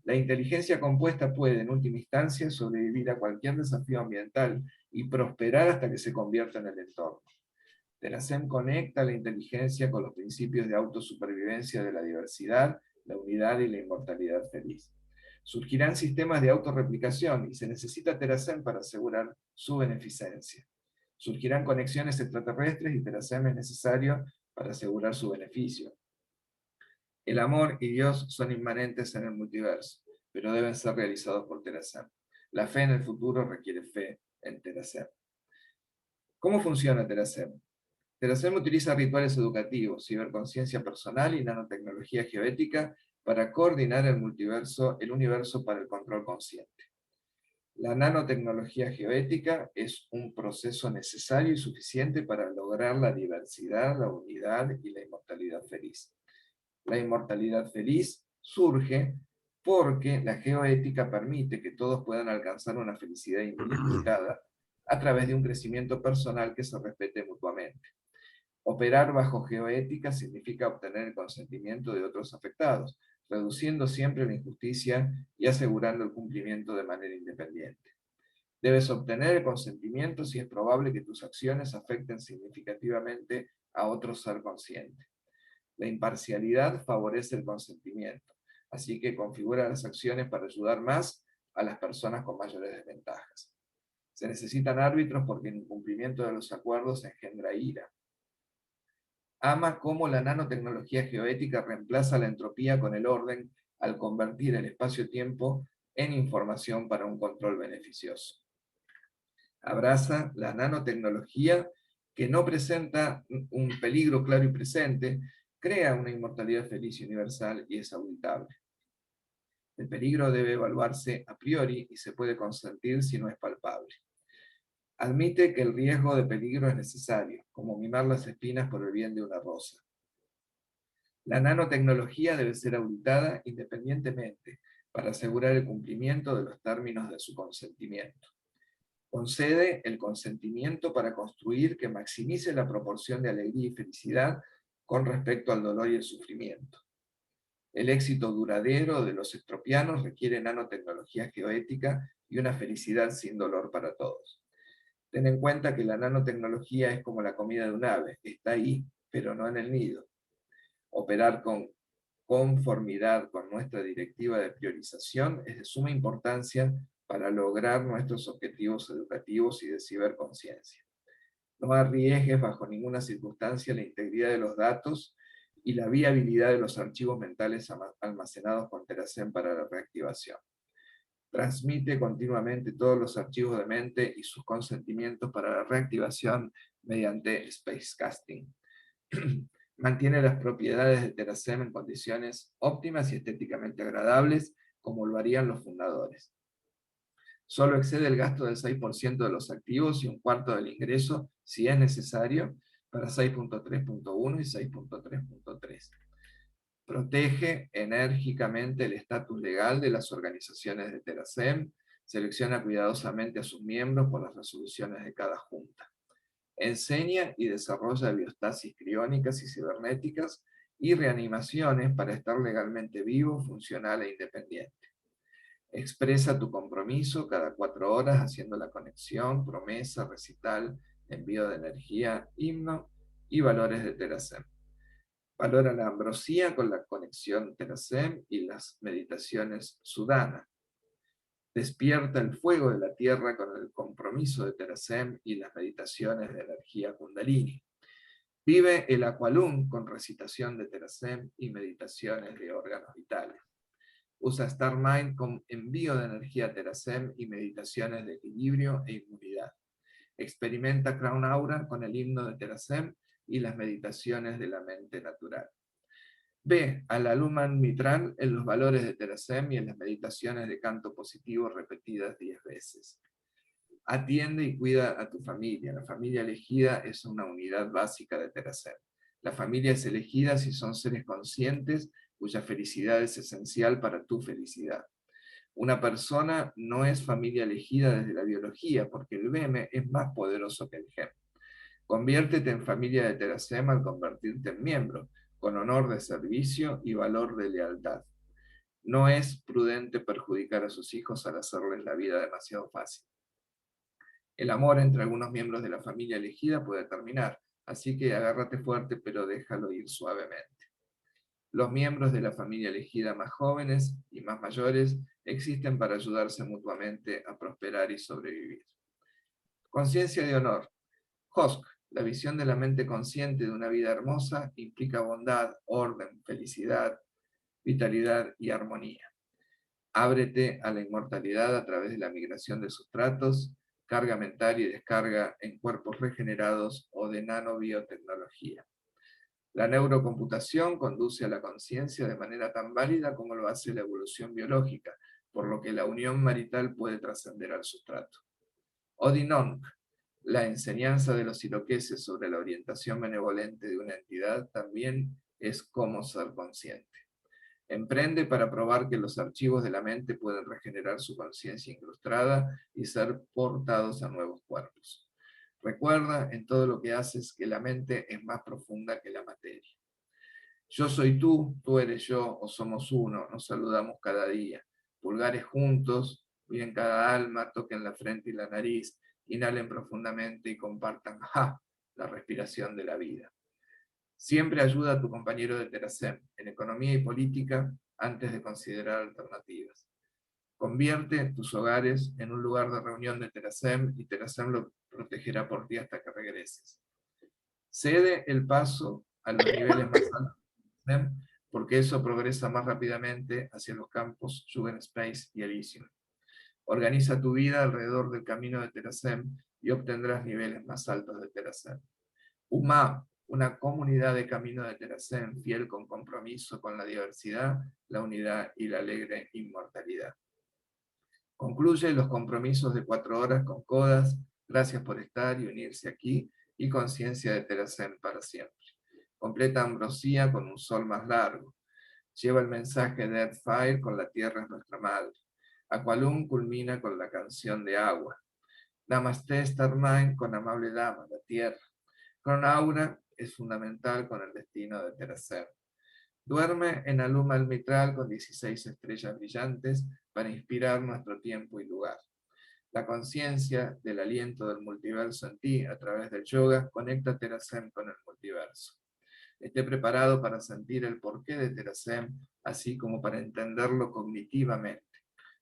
E: La inteligencia compuesta puede, en última instancia, sobrevivir a cualquier desafío ambiental y prosperar hasta que se convierta en el entorno. Terasem conecta la inteligencia con los principios de autosupervivencia de la diversidad, la unidad y la inmortalidad feliz. Surgirán sistemas de autorreplicación y se necesita Terasem para asegurar su beneficencia. Surgirán conexiones extraterrestres y Terasem es necesario para asegurar su beneficio. El amor y Dios son inmanentes en el multiverso, pero deben ser realizados por Terasem. La fe en el futuro requiere fe en Terasem. ¿Cómo funciona Terasem? Terasem utiliza rituales educativos, ciberconciencia personal y nanotecnología geoética para coordinar el universo para el control consciente. La nanotecnología geoética es un proceso necesario y suficiente para lograr la diversidad, la unidad y la inmortalidad feliz. La inmortalidad feliz surge porque la geoética permite que todos puedan alcanzar una felicidad ilimitada a través de un crecimiento personal que se respete mutuamente. Operar bajo geoética significa obtener el consentimiento de otros afectados, reduciendo siempre la injusticia y asegurando el cumplimiento de manera independiente. Debes obtener el consentimiento si es probable que tus acciones afecten significativamente a otro ser consciente. La imparcialidad favorece el consentimiento, así que configura las acciones para ayudar más a las personas con mayores desventajas. Se necesitan árbitros porque el incumplimiento de los acuerdos engendra ira. Ama cómo la nanotecnología geoética reemplaza la entropía con el orden al convertir el espacio-tiempo en información para un control beneficioso. Abraza la nanotecnología que no presenta un peligro claro y presente, crea una inmortalidad feliz y universal y es auditable. El peligro debe evaluarse a priori y se puede consentir si no es palpable. Admite que el riesgo de peligro es necesario, como mimar las espinas por el bien de una rosa. La nanotecnología debe ser auditada independientemente para asegurar el cumplimiento de los términos de su consentimiento. Concede el consentimiento para construir que maximice la proporción de alegría y felicidad con respecto al dolor y el sufrimiento. El éxito duradero de los estropianos requiere nanotecnología geoética y una felicidad sin dolor para todos. Ten en cuenta que la nanotecnología es como la comida de un ave, está ahí, pero no en el nido. Operar con conformidad con nuestra directiva de priorización es de suma importancia para lograr nuestros objetivos educativos y de ciberconciencia. No arriesgues bajo ninguna circunstancia la integridad de los datos y la viabilidad de los archivos mentales almacenados con Terasem para la reactivación. Transmite continuamente todos los archivos de mente y sus consentimientos para la reactivación mediante spacecasting. Mantiene las propiedades de Terasem en condiciones óptimas y estéticamente agradables, como lo harían los fundadores. Solo excede el gasto del 6% de los activos y un cuarto del ingreso, si es necesario, para 6.3.1 y 6.3.3. Protege enérgicamente el estatus legal de las organizaciones de Terasem, selecciona cuidadosamente a sus miembros por las resoluciones de cada junta. Enseña y desarrolla biostasis criónicas y cibernéticas y reanimaciones para estar legalmente vivo, funcional e independiente. Expresa tu compromiso cada 4 horas haciendo la conexión, promesa, recital, envío de energía, himno y valores de Terasem. Valora la ambrosía con la conexión Terasem y las meditaciones sudana. Despierta el fuego de la tierra con el compromiso de Terasem y las meditaciones de energía kundalini. Vive el aqualung con recitación de Terasem y meditaciones de órganos vitales. Usa Star Mind con envío de energía Terasem y meditaciones de equilibrio e inmunidad. Experimenta Crown Aura con el himno de Terasem y las meditaciones de la mente natural. Ve a la Luman Mitral en los valores de Terasem y en las meditaciones de canto positivo repetidas 10 veces. Atiende y cuida a tu familia. La familia elegida es una unidad básica de Terasem. La familia es elegida si son seres conscientes cuya felicidad es esencial para tu felicidad. Una persona no es familia elegida desde la biología, porque el meme es más poderoso que el gen. Conviértete en familia de Terasem al convertirte en miembro, con honor de servicio y valor de lealtad. No es prudente perjudicar a sus hijos al hacerles la vida demasiado fácil. El amor entre algunos miembros de la familia elegida puede terminar, así que agárrate fuerte pero déjalo ir suavemente. Los miembros de la familia elegida más jóvenes y más mayores existen para ayudarse mutuamente a prosperar y sobrevivir. Conciencia de honor. Hosk, la visión de la mente consciente de una vida hermosa, implica bondad, orden, felicidad, vitalidad y armonía. Ábrete a la inmortalidad a través de la migración de sustratos, carga mental y descarga en cuerpos regenerados o de nanobiotecnología. La neurocomputación conduce a la conciencia de manera tan válida como lo hace la evolución biológica, por lo que la unión marital puede trascender al sustrato. Odinonk, la enseñanza de los iroqueses sobre la orientación benevolente de una entidad también es cómo ser consciente. Emprende para probar que los archivos de la mente pueden regenerar su conciencia incrustada y ser portados a nuevos cuerpos. Recuerda en todo lo que haces que la mente es más profunda que la materia. Yo soy tú eres yo, o somos uno, nos saludamos cada día. Pulgares juntos, miren cada alma, toquen la frente y la nariz, inhalen profundamente y compartan la respiración de la vida. Siempre ayuda a tu compañero de Terasem, en economía y política, antes de considerar alternativas. Convierte tus hogares en un lugar de reunión de Terasem y Terasem lo protegerá por ti hasta que regreses. Cede el paso a los niveles más altos de Terasem, porque eso progresa más rápidamente hacia los campos Space y Elysium. Organiza tu vida alrededor del camino de Terasem y obtendrás niveles más altos de Terasem. Una comunidad de camino de Terasem fiel con compromiso con la diversidad, la unidad y la alegre inmortalidad. Concluye los compromisos de 4 horas con codas. Gracias por estar y unirse aquí, y conciencia de Terasem para siempre. Completa ambrosía con un sol más largo. Lleva el mensaje de Earthfire con la tierra es nuestra madre. Aqualung culmina con la canción de agua. Namaste Starmind con amable dama, la tierra. Crown Aura es fundamental con el destino de Terasem. Duerme en Aluma el Mitral con 16 estrellas brillantes para inspirar nuestro tiempo y lugar. La conciencia del aliento del multiverso en ti a través del yoga conecta Terasem con el multiverso. Esté preparado para sentir el porqué de Terasem, así como para entenderlo cognitivamente.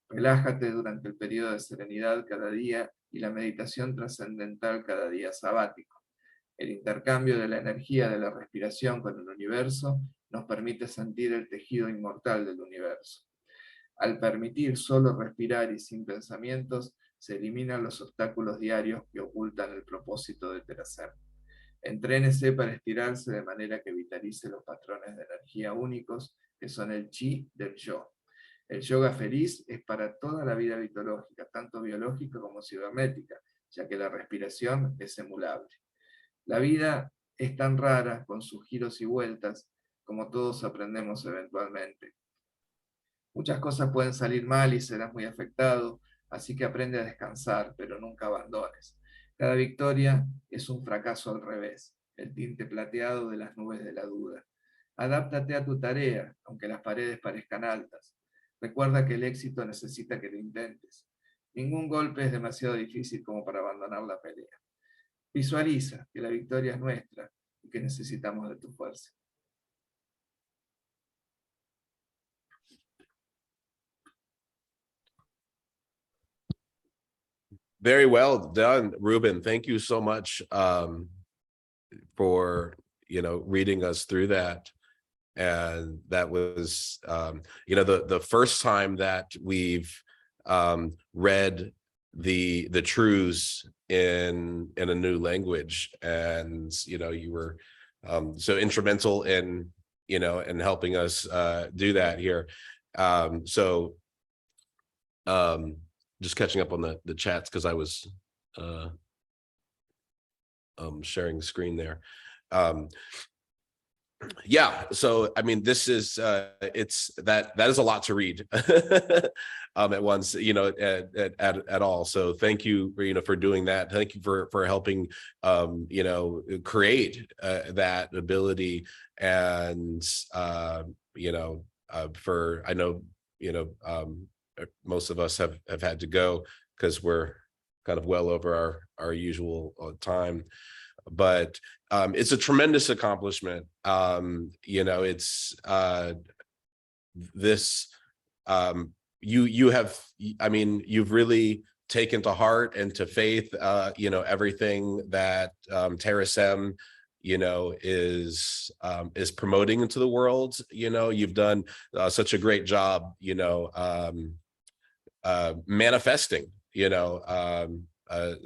E: Relájate durante el periodo de serenidad cada día y la meditación trascendental cada día sabático. El intercambio de la energía de la respiración con el universo nos permite sentir el tejido inmortal del universo. Al permitir solo respirar y sin pensamientos, se eliminan los obstáculos diarios que ocultan el propósito de Terasem. Entrénese para estirarse de manera que vitalice los patrones de energía únicos que son el chi del yo. El yoga feliz es para toda la vida mitológica, tanto biológica como cibernética, ya que la respiración es emulable. La vida es tan rara, con sus giros y vueltas, como todos aprendemos eventualmente. Muchas cosas pueden salir mal y serás muy afectado, así que aprende a descansar, pero nunca abandones. Cada victoria es un fracaso al revés, el tinte plateado de las nubes de la duda. Adáptate a tu tarea, aunque las paredes parezcan altas. Recuerda que el éxito necesita que lo intentes. Ningún golpe es demasiado difícil como para abandonar la pelea. Visualiza que la victoria es nuestra y que necesitamos de tu fuerza.
A: Very well done, Ruben. Thank you so much for reading us through that. And that was the first time that we've read the truths in a new language, and you were so instrumental in in helping us do that here. Just catching up on the chats because I was sharing the screen there. Yeah, so I mean, this is it's that is a lot to read at once, at all. So thank you for doing that. Thank you for helping create that ability, and for I know most of us have had to go because we're kind of well over our usual time, but it's a tremendous accomplishment. It's this you have, I mean, you've really taken to heart and to faith everything that Terasem is promoting into the world. You've done such a great job manifesting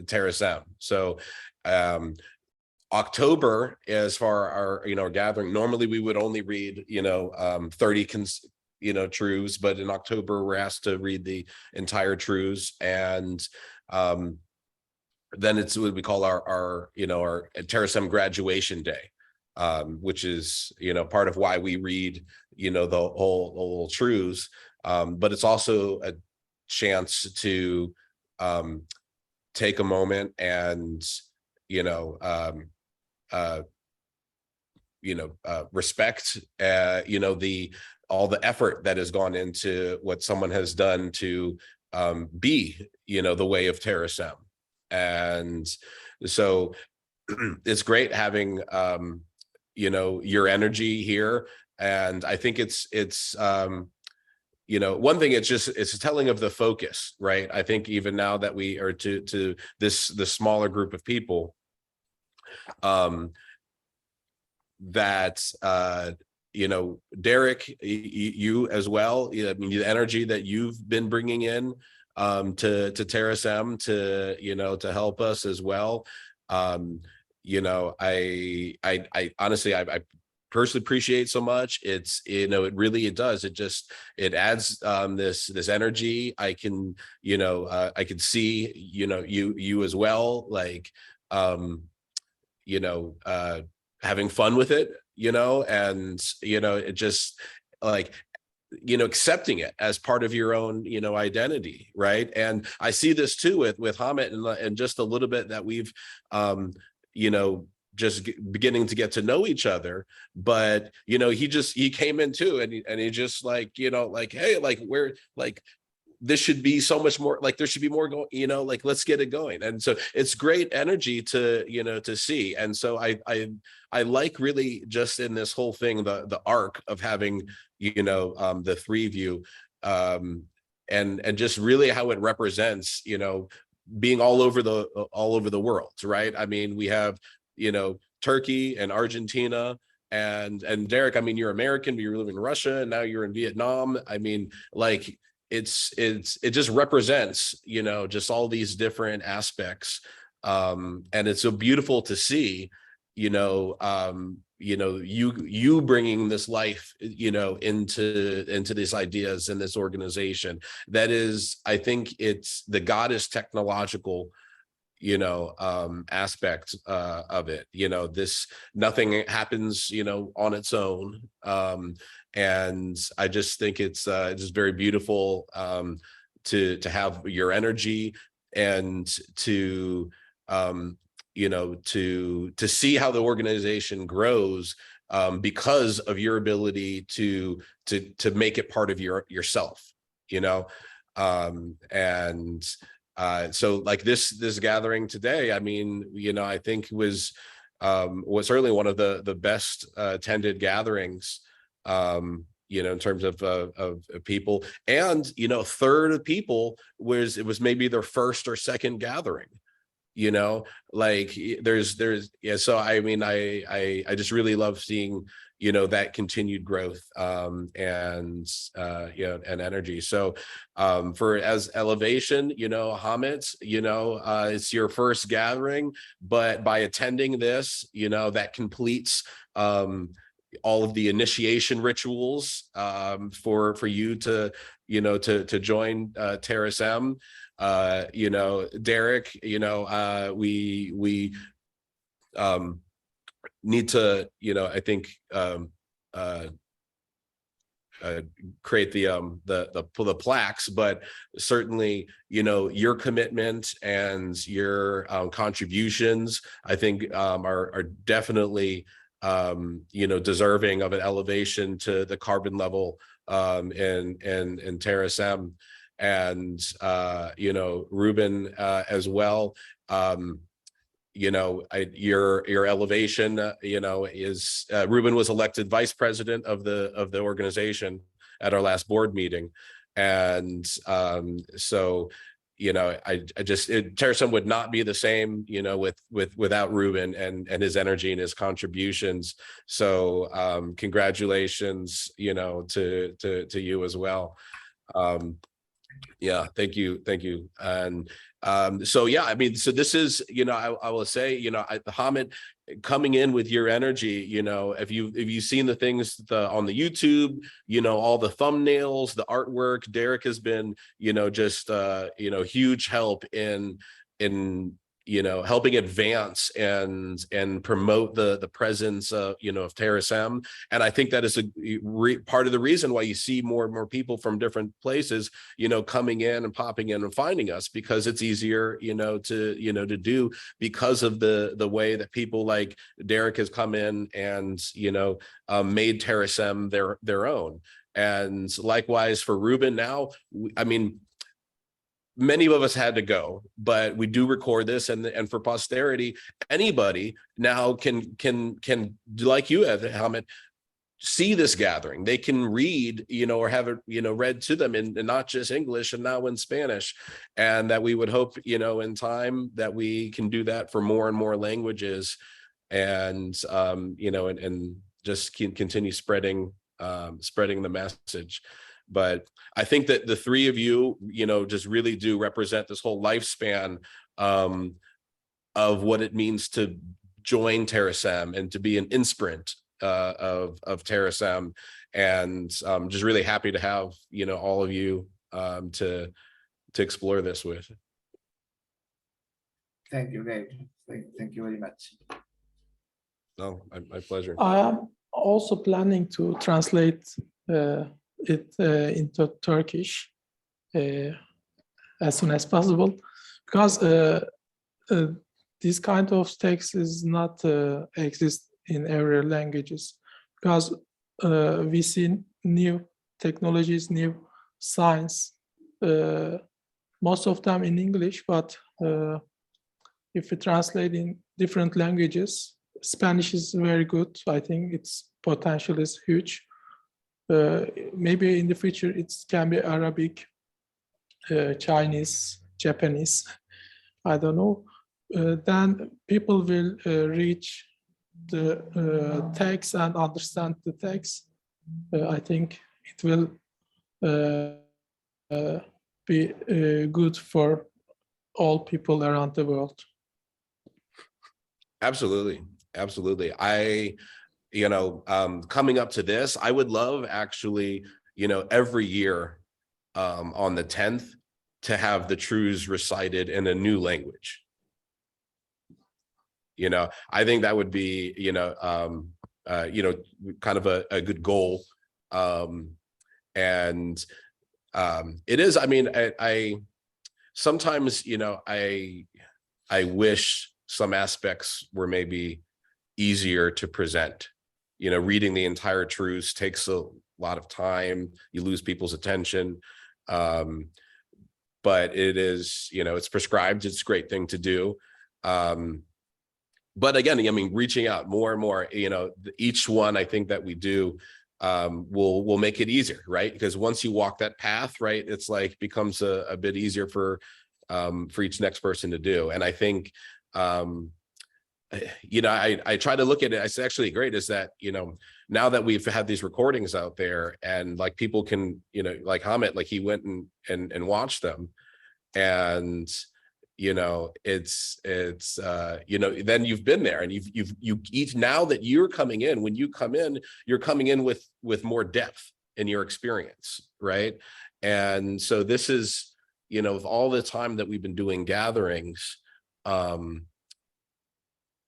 A: Terasem. So October, as far our gathering, normally we would only read 30 truths, but in October we're asked to read the entire truths, and then it's what we call our Terasem Graduation Day, which is part of why we read the whole truths, but it's also a chance to take a moment and respect all the effort that has gone into what someone has done to be the way of Terasem. And so it's great having your energy here, and I think it's one thing, it's a telling of the focus, right? I think even now that we are to this smaller group of people, that Derek, you as well, I mean, the energy that you've been bringing in to Terasem to help us as well. I honestly, I personally appreciate so much. It's it really does, it adds this energy. I can I can see you as well, like having fun with it, and it just like accepting it as part of your own identity, right? And I see this too with Hamid, and just a little bit that we've just beginning to get to know each other, but he came in too, and he just like hey, like we're like, this should be so much more, like there should be more going, like let's get it going. And so it's great energy to to see. And so I like really just in this whole thing the arc of having the three of you, and just really how it represents being all over the world, right? I mean, we have Turkey and Argentina, and Derek, I mean, you're American, but you live in Russia, and now you're in Vietnam. I mean, like it just represents just all these different aspects, and it's so beautiful to see. you bringing this life, into these ideas in this organization. That is, I think it's the goddess technological, aspect of it. Nothing happens, on its own. And I just think it's just very beautiful to have your energy and to to see how the organization grows because of your ability to make it part of yourself, and so like this gathering today, I mean, I think was certainly one of the best attended gatherings, in terms of people, and a third of people it was maybe their first or second gathering. Like there's yeah. So I mean, I just really love seeing that continued growth and and energy. So for as elevation, Hamid, it's your first gathering, but by attending this, that completes all of the initiation rituals for you to to join Terasem. Derek, we need to, I think create the plaques, but certainly, your commitment and your contributions, I think are definitely deserving of an elevation to the carbon level in Terasem. And Ruben as well. Your elevation, is Ruben was elected vice president of the organization at our last board meeting, and so Terasem would not be the same, without Ruben and his energy and his contributions. So congratulations, to you as well. Yeah, thank you. And so yeah, I mean, so this is, I will say, Hamid, coming in with your energy, if you've seen the things on the YouTube, all the thumbnails, the artwork, Derek has been, just huge help in helping advance and promote the presence of Terasem. And I think that is part of the reason why you see more and more people from different places coming in and popping in and finding us, because it's easier to do, because of the way that people like Derek has come in and made Terasem their own. And likewise for Ruben now, I mean, many of us had to go, but we do record this, and for posterity, anybody now can like you have, Hamid, see this gathering. They can read, or have it, read to them in not just English and now in Spanish, and that we would hope, in time that we can do that for more and more languages, and and just continue spreading the message. But I think that the three of you, just really do represent this whole lifespan of what it means to join Terasem and to be an inspirant of Terasem. And just really happy to have, all of you to explore this with.
E: Thank you, Gabe. Thank you very much.
A: No, my pleasure.
D: I am also planning to translate it into Turkish as soon as possible, because this kind of text is not exist in every languages, because we see new technologies, new science, most of them in English, but if we translate in different languages, Spanish is very good. I think its potential is huge. Maybe in the future it can be Arabic, Chinese, Japanese, I don't know. Then people will reach the text and understand the text. I think it will be good for all people around the world.
A: Absolutely. Absolutely. Coming up to this, I would love actually, every year on the 10th to have the truths recited in a new language. I think that would be, kind of a good goal. It is, I sometimes, I wish some aspects were maybe easier to present. Reading the entire truths takes a lot of time. You lose people's attention. But it is, it's prescribed. It's a great thing to do. But again, reaching out more and more, each one I think that we do will make it easier, right? Because once you walk that path, right, it's like becomes a bit easier for each next person to do. And I think, I try to look at it. It's actually great is that, now that we've had these recordings out there and like people can, like Hamid, like he went and watched them, and it's then you've been there and you each, now that you're coming in, when you come in, you're coming in with more depth in your experience, right? And so this is, with all the time that we've been doing gatherings,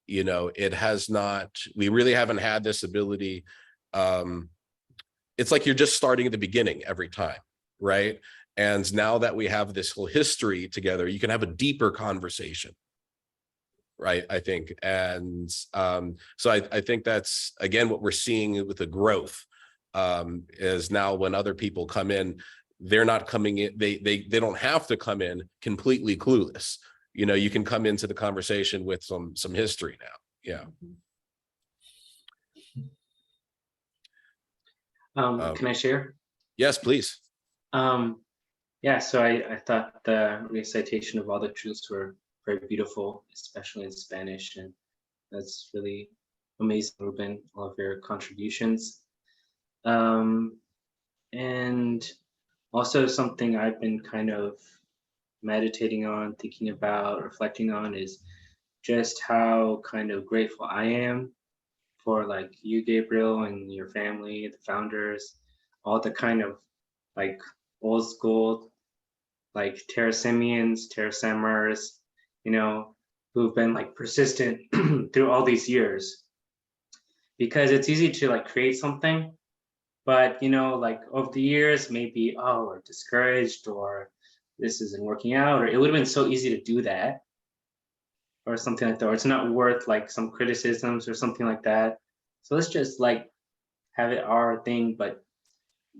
A: it has not, we really haven't had this ability. It's like you're just starting at the beginning every time, right? And now that we have this whole history together, you can have a deeper conversation, right? I think. And so I think that's, again, what we're seeing with the growth is now when other people come in, they're not coming in, they don't have to come in completely clueless. You can come into the conversation with some history now. Yeah.
B: Can I share?
A: Yes, please.
B: Yeah, so I thought the recitation of all the truths were very beautiful, especially in Spanish, and that's really amazing, Ruben, all of your contributions. And also something I've been kind of meditating on, thinking about, reflecting on is just how kind of grateful I am for like you, Gabriel, and your family, the founders, all the kind of like old school, like Terasemians, Terasemers, who've been like persistent through all these years. Because it's easy to like create something, but like over the years, maybe, we're discouraged, or this isn't working out, or it would have been so easy to do that, or something like that, or it's not worth like some criticisms or something like that. So let's just like have it our thing, but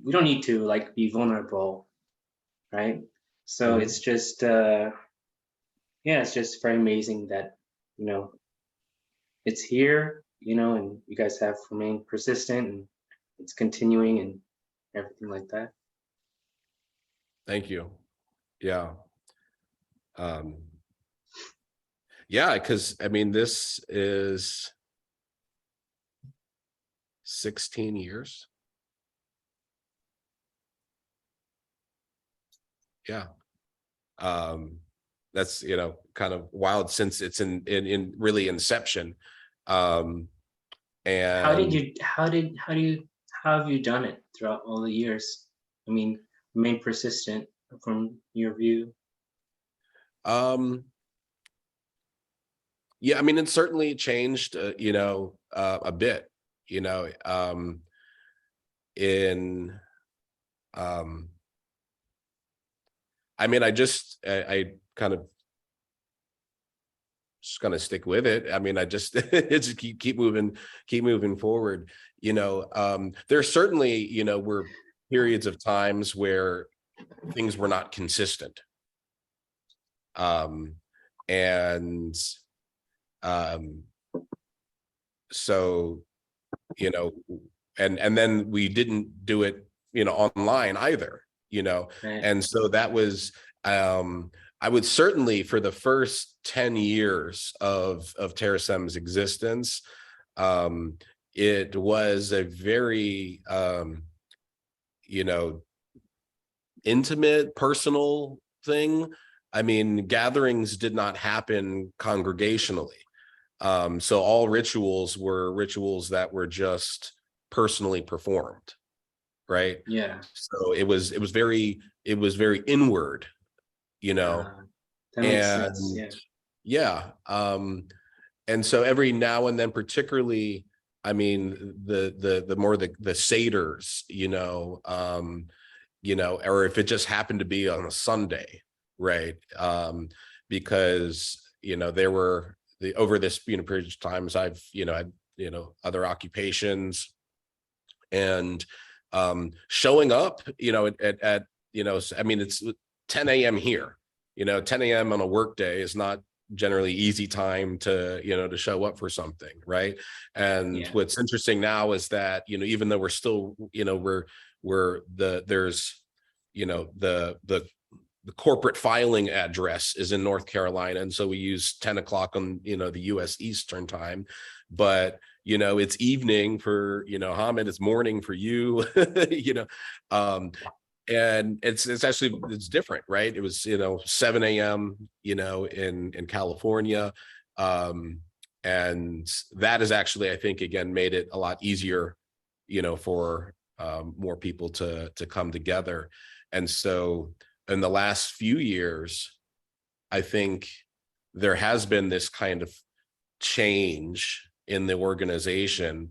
B: we don't need to like be vulnerable, right? So it's just, it's just very amazing that, it's here, and you guys have remained persistent, and it's continuing and everything like that.
A: Thank you. Yeah. Yeah, because this is 16 years. Yeah. That's, kind of wild since it's in really inception. And
B: how have you done it throughout all the years? Remain persistent from your view.
A: Yeah, it certainly changed, a bit, I kind of just gonna stick with it. I just it's keep moving forward. There certainly, were periods of times where things were not consistent. So, and then we didn't do it, online either,
B: Right.
A: and so that was, I would certainly, for the first 10 years of Terasem's existence, it was a very, intimate, personal thing. Gatherings did not happen congregationally. So all rituals were rituals that were just personally performed, right?
B: Yeah.
A: So it was very inward, you know,
B: That makes sense.
A: and
B: Yeah.
A: and so every now and then, particularly, I mean, the more the seders, you know, or if it just happened to be on a Sunday, right? Because, you know, there were over this, you know, period of times I've, you know, had, you know, other occupations, and showing up, you know, at you know, I mean, it's 10 a.m. here, you know, 10 a.m. on a work day is not generally easy time to, you know, to show up for something, right? And
B: Yeah.
A: what's interesting now is that, you know, even though we're still, you know, there's, you know, the corporate filing address is in North Carolina, and so we use 10 o'clock on, you know, the US Eastern time, but, you know, it's evening for, you know, Hamid, it's morning for you, you know, and it's actually, it's different, right? It was, you know, 7 a.m., you know, in California, and that is actually, I think, again, made it a lot easier, you know, for more people to come together. And so in the last few years, I think there has been this kind of change in the organization,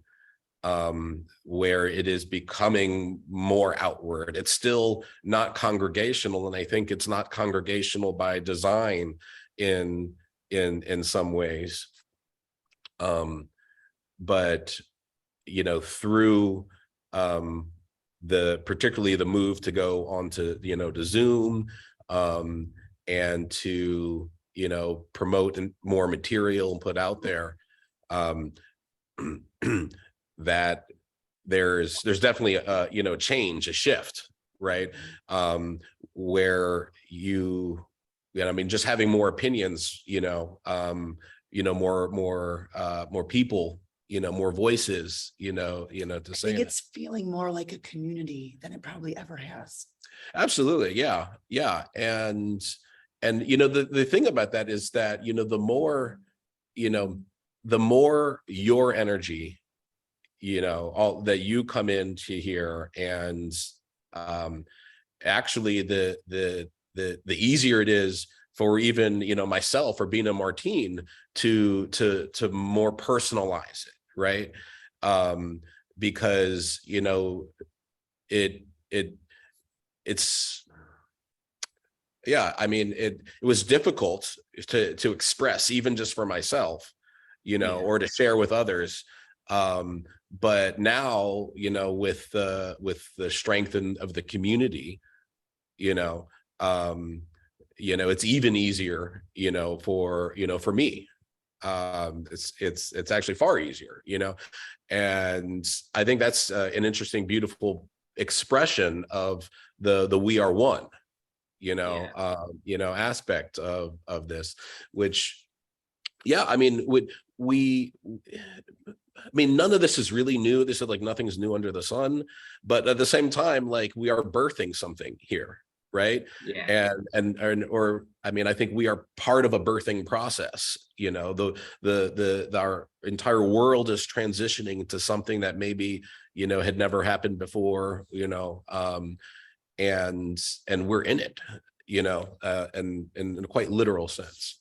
A: where it is becoming more outward. It's still not congregational, and I think it's not congregational by design in some ways. But, you know, through particularly the move to go onto, you know, to Zoom, and to, you know, promote more material and put out there, that there's definitely a, you know, change, a shift, right? Where you know, I mean, just having more opinions, you know, more people, you know, more voices, you know, to
K: I
A: say
K: think
A: it.
K: it's feeling more like a community than it probably ever has.
A: Absolutely. Yeah. Yeah. And you know, the thing about that is that, you know, the more your energy, you know, all that you come into here, and actually the easier it is for even, you know, myself or Bina Martine to more personalize it, right? Because, you know, it's yeah, I mean, it was difficult to express, even just for myself, you know, or to share with others. But now, you know, with the strength of the community, you know, it's even easier, you know, for me. It's actually far easier, you know, and I think that's an interesting, beautiful expression of the we are one, you know, aspect of this, which, yeah, I mean, I mean, none of this is really new. This is like, nothing's new under the sun, but at the same time, like, we are birthing something here, right?
B: Yeah.
A: Or I mean, I think we are part of a birthing process. You know, our entire world is transitioning to something that maybe, you know, had never happened before, you know, and we're in it, you know, and in a quite literal sense.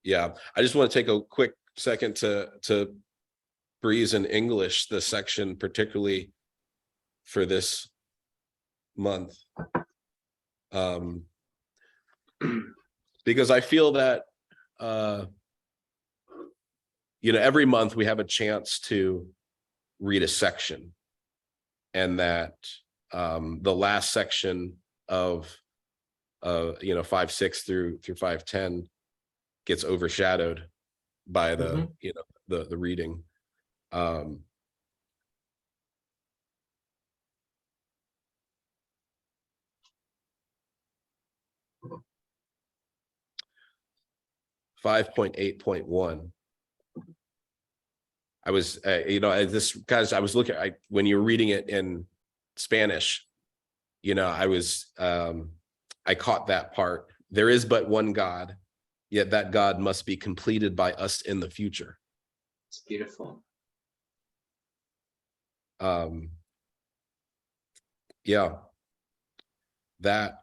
A: Yeah, I just want to take a quick second to breeze in English the section, particularly for this month, because I feel that you know, every month we have a chance to read a section, and that the last section of you know, 5:6 through 5:10 gets overshadowed by the you know, the reading. 5.8.1. I was, you know, this, guys, I was looking, when you're reading it in Spanish, you know, I caught that part. There is but one God, yet that God must be completed by us in the future.
B: It's beautiful.
A: Yeah, that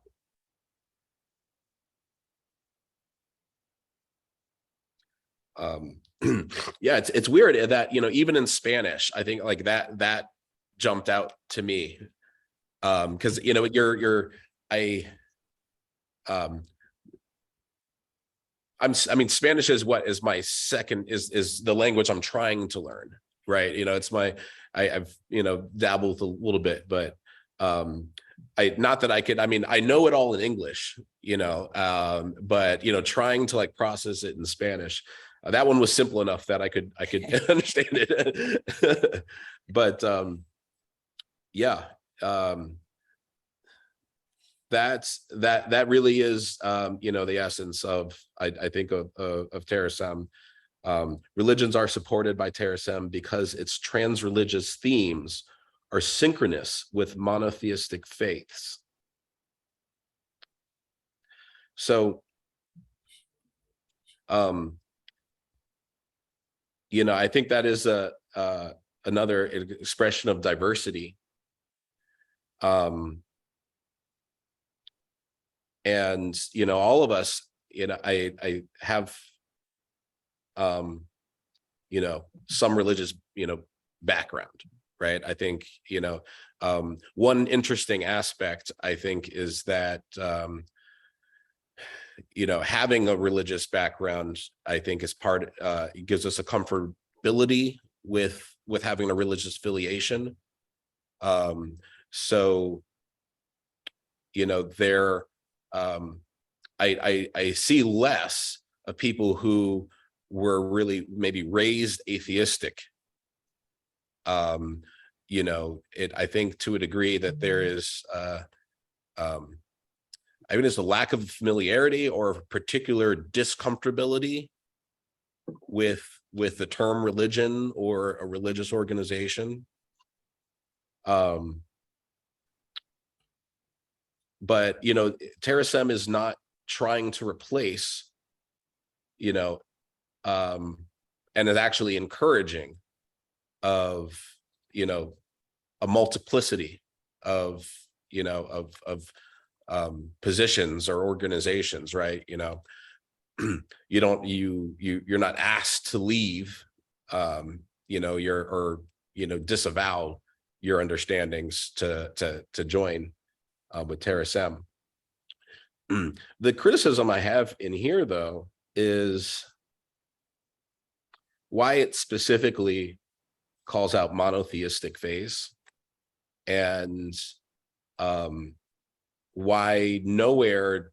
A: yeah, it's weird that, you know, even in Spanish, I think like that jumped out to me. Because, you know, I mean, Spanish is my second, is the language I'm trying to learn, right? You know, it's I've, you know, dabbled a little bit, but not that I could, I mean, I know it all in English, you know, but, you know, trying to like process it in Spanish, that one was simple enough that I could understand it. But yeah, that really is, you know, the essence of, I think of Terasem. Religions are supported by Terasem because its trans-religious themes are synchronous with monotheistic faiths. So, you know, I think that is another expression of diversity. And, you know, all of us, you know, I have, you know, some religious, you know, background, right? I think, you know, one interesting aspect, I think, is that, you know, having a religious background, I think, is part, it gives us a comfortability with having a religious affiliation. So, you know, there, I see less of people who were really maybe raised atheistic. You know, I think to a degree that there is, I mean, there's a lack of familiarity or particular discomfortability with the term religion or a religious organization. But, you know, Terasem is not trying to replace, you know, and is actually encouraging of, you know, a multiplicity of, you know, of positions or organizations, right? You know, you're not asked to leave, you know, you know, disavow your understandings to join with Terasem. The criticism I have in here, though, is why it specifically calls out monotheistic faiths, and why nowhere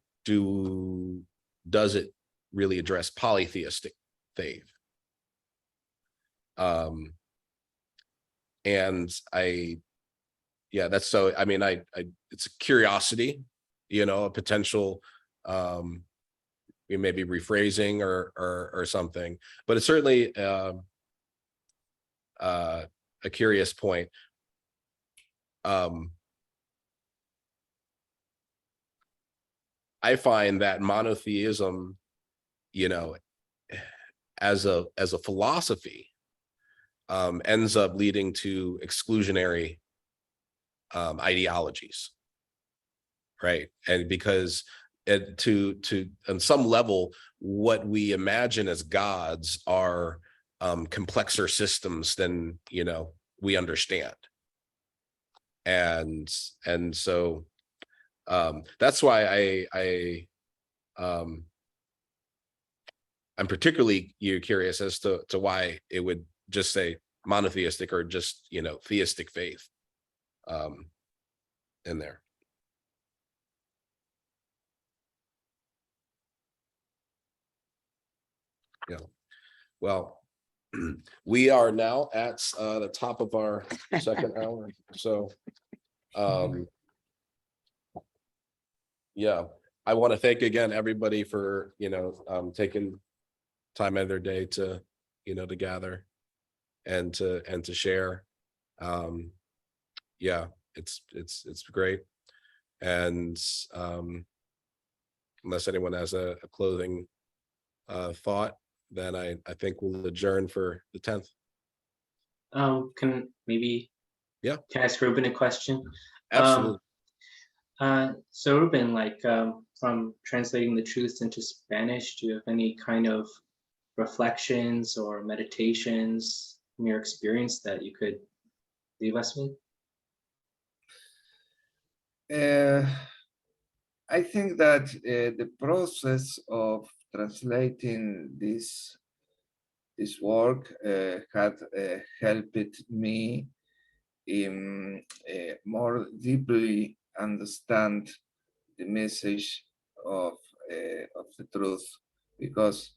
A: does it really address polytheistic faith. And yeah, that's so, I mean, it's a curiosity, you know, a potential, we may be rephrasing or something, but it's certainly a curious point. I find that monotheism, you know, as a philosophy, ends up leading to exclusionary ideologies, right? And because to on some level, what we imagine as gods are complexer systems than, you know, we understand. And so that's why I'm particularly curious as to why it would just say monotheistic or just, you know, theistic faith in there. Yeah. Well, we are now at the top of our second hour. So yeah, I want to thank again everybody for, you know, taking time out of their day to, you know, to gather and to share. Yeah, it's great. And unless anyone has a closing thought, then I think we'll adjourn for the 10th.
B: Can maybe,
A: Yeah,
B: can I ask Ruben a question?
A: absolutely.
B: So Ruben, like from translating the truths into Spanish, do you have any kind of reflections or meditations from your experience that you could leave us with?
E: I think that the process of translating this work had helped me in more deeply understand the message of the truth, because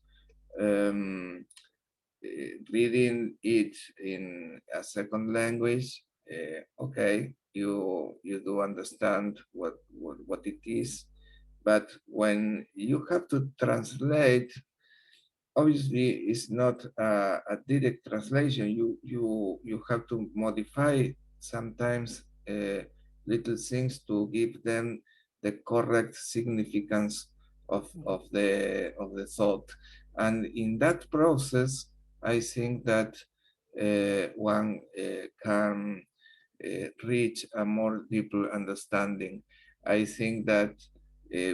E: reading it in a second language, okay, you do understand what it is, but when you have to translate, obviously it's not a direct translation. You have to modify sometimes little things to give them the correct significance of the thought, and in that process I think that one can reach a more deeper understanding. I think that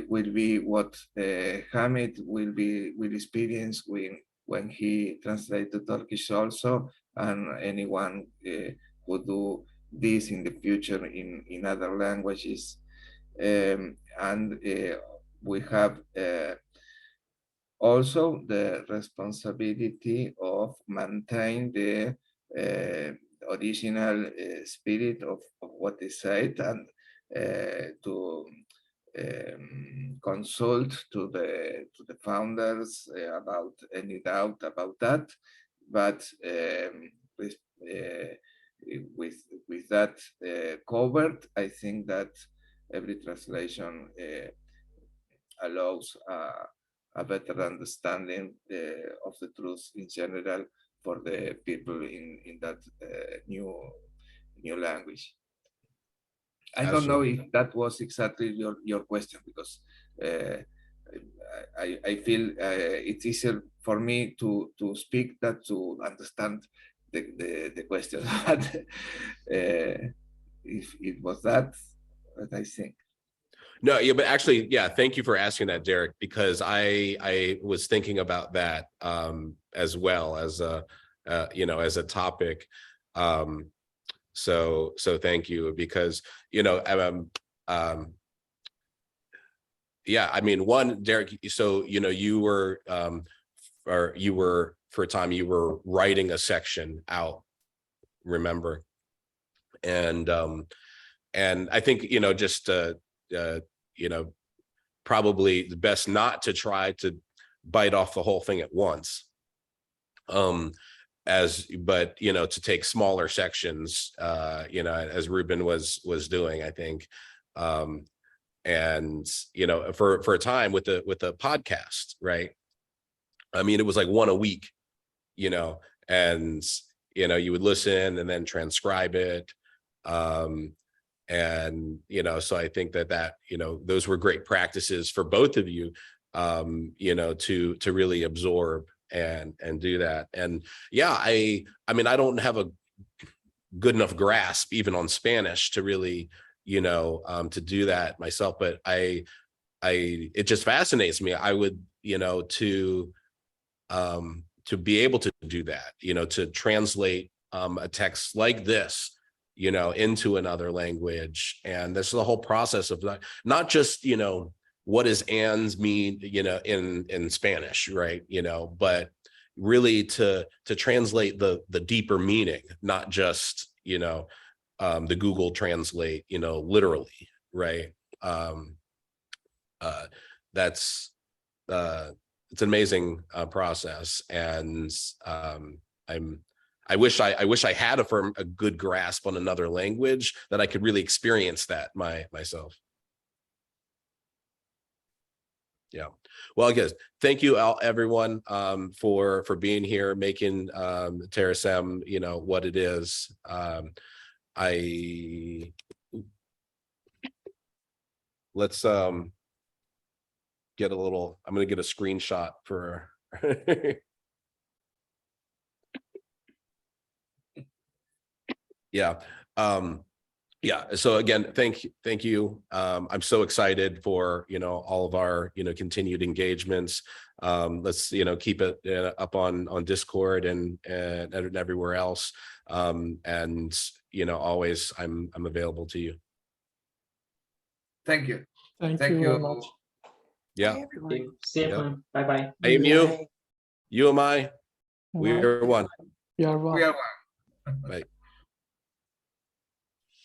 E: will be what Hamid will experience when he translates to Turkish also, and anyone who do this in the future in other languages. And we have also the responsibility of maintain the original spirit of what is said, and to consult to the founders about any doubt about that. But with that covered, I think that every translation allows a better understanding of the truth in general for the people in that new language. I don't know if that was exactly your question, because I feel it's easier for me to speak than to understand the question. But if it was that, I think.
A: No, yeah, but actually, yeah, thank you for asking that, Derek, because I was thinking about that as well as a as a topic. So thank you, because yeah, I mean, one, Derek, so you were for a time you were writing a section out, remember? And I think just probably the best not to try to bite off the whole thing at once, but to take smaller sections, as Ruben was doing, I think, and for a time with the podcast, right? I mean, it was like one a week, and you would listen and then transcribe it. And so I think that those were great practices for both of you, to really absorb and do that. And yeah, I mean, I don't have a good enough grasp even on Spanish to really to do that myself, but it just fascinates me. I would to be able to do that, to translate a text like this into another language. And this is the whole process of not just what does ands mean in Spanish, right? But really to translate the deeper meaning, not just the Google Translate literally, right? That's it's an amazing process, and I wish I had a good grasp on another language that I could really experience that myself. Yeah. Well, I guess thank you everyone for being here, making Terasem what it is. let's get a little, I'm going to get a screenshot for yeah. Yeah, so again, thank you. I'm so excited for, all of our, continued engagements. Let's, keep it up on Discord and everywhere else. And, always I'm available to you.
E: Thank you.
D: Thank you very much.
A: Yeah.
K: Bye, everyone.
B: See you.
A: Yeah.
B: Bye-bye.
A: Aim you am I. We
D: Bye.
A: are one.
D: You are welcome.
E: We are one.
A: Bye.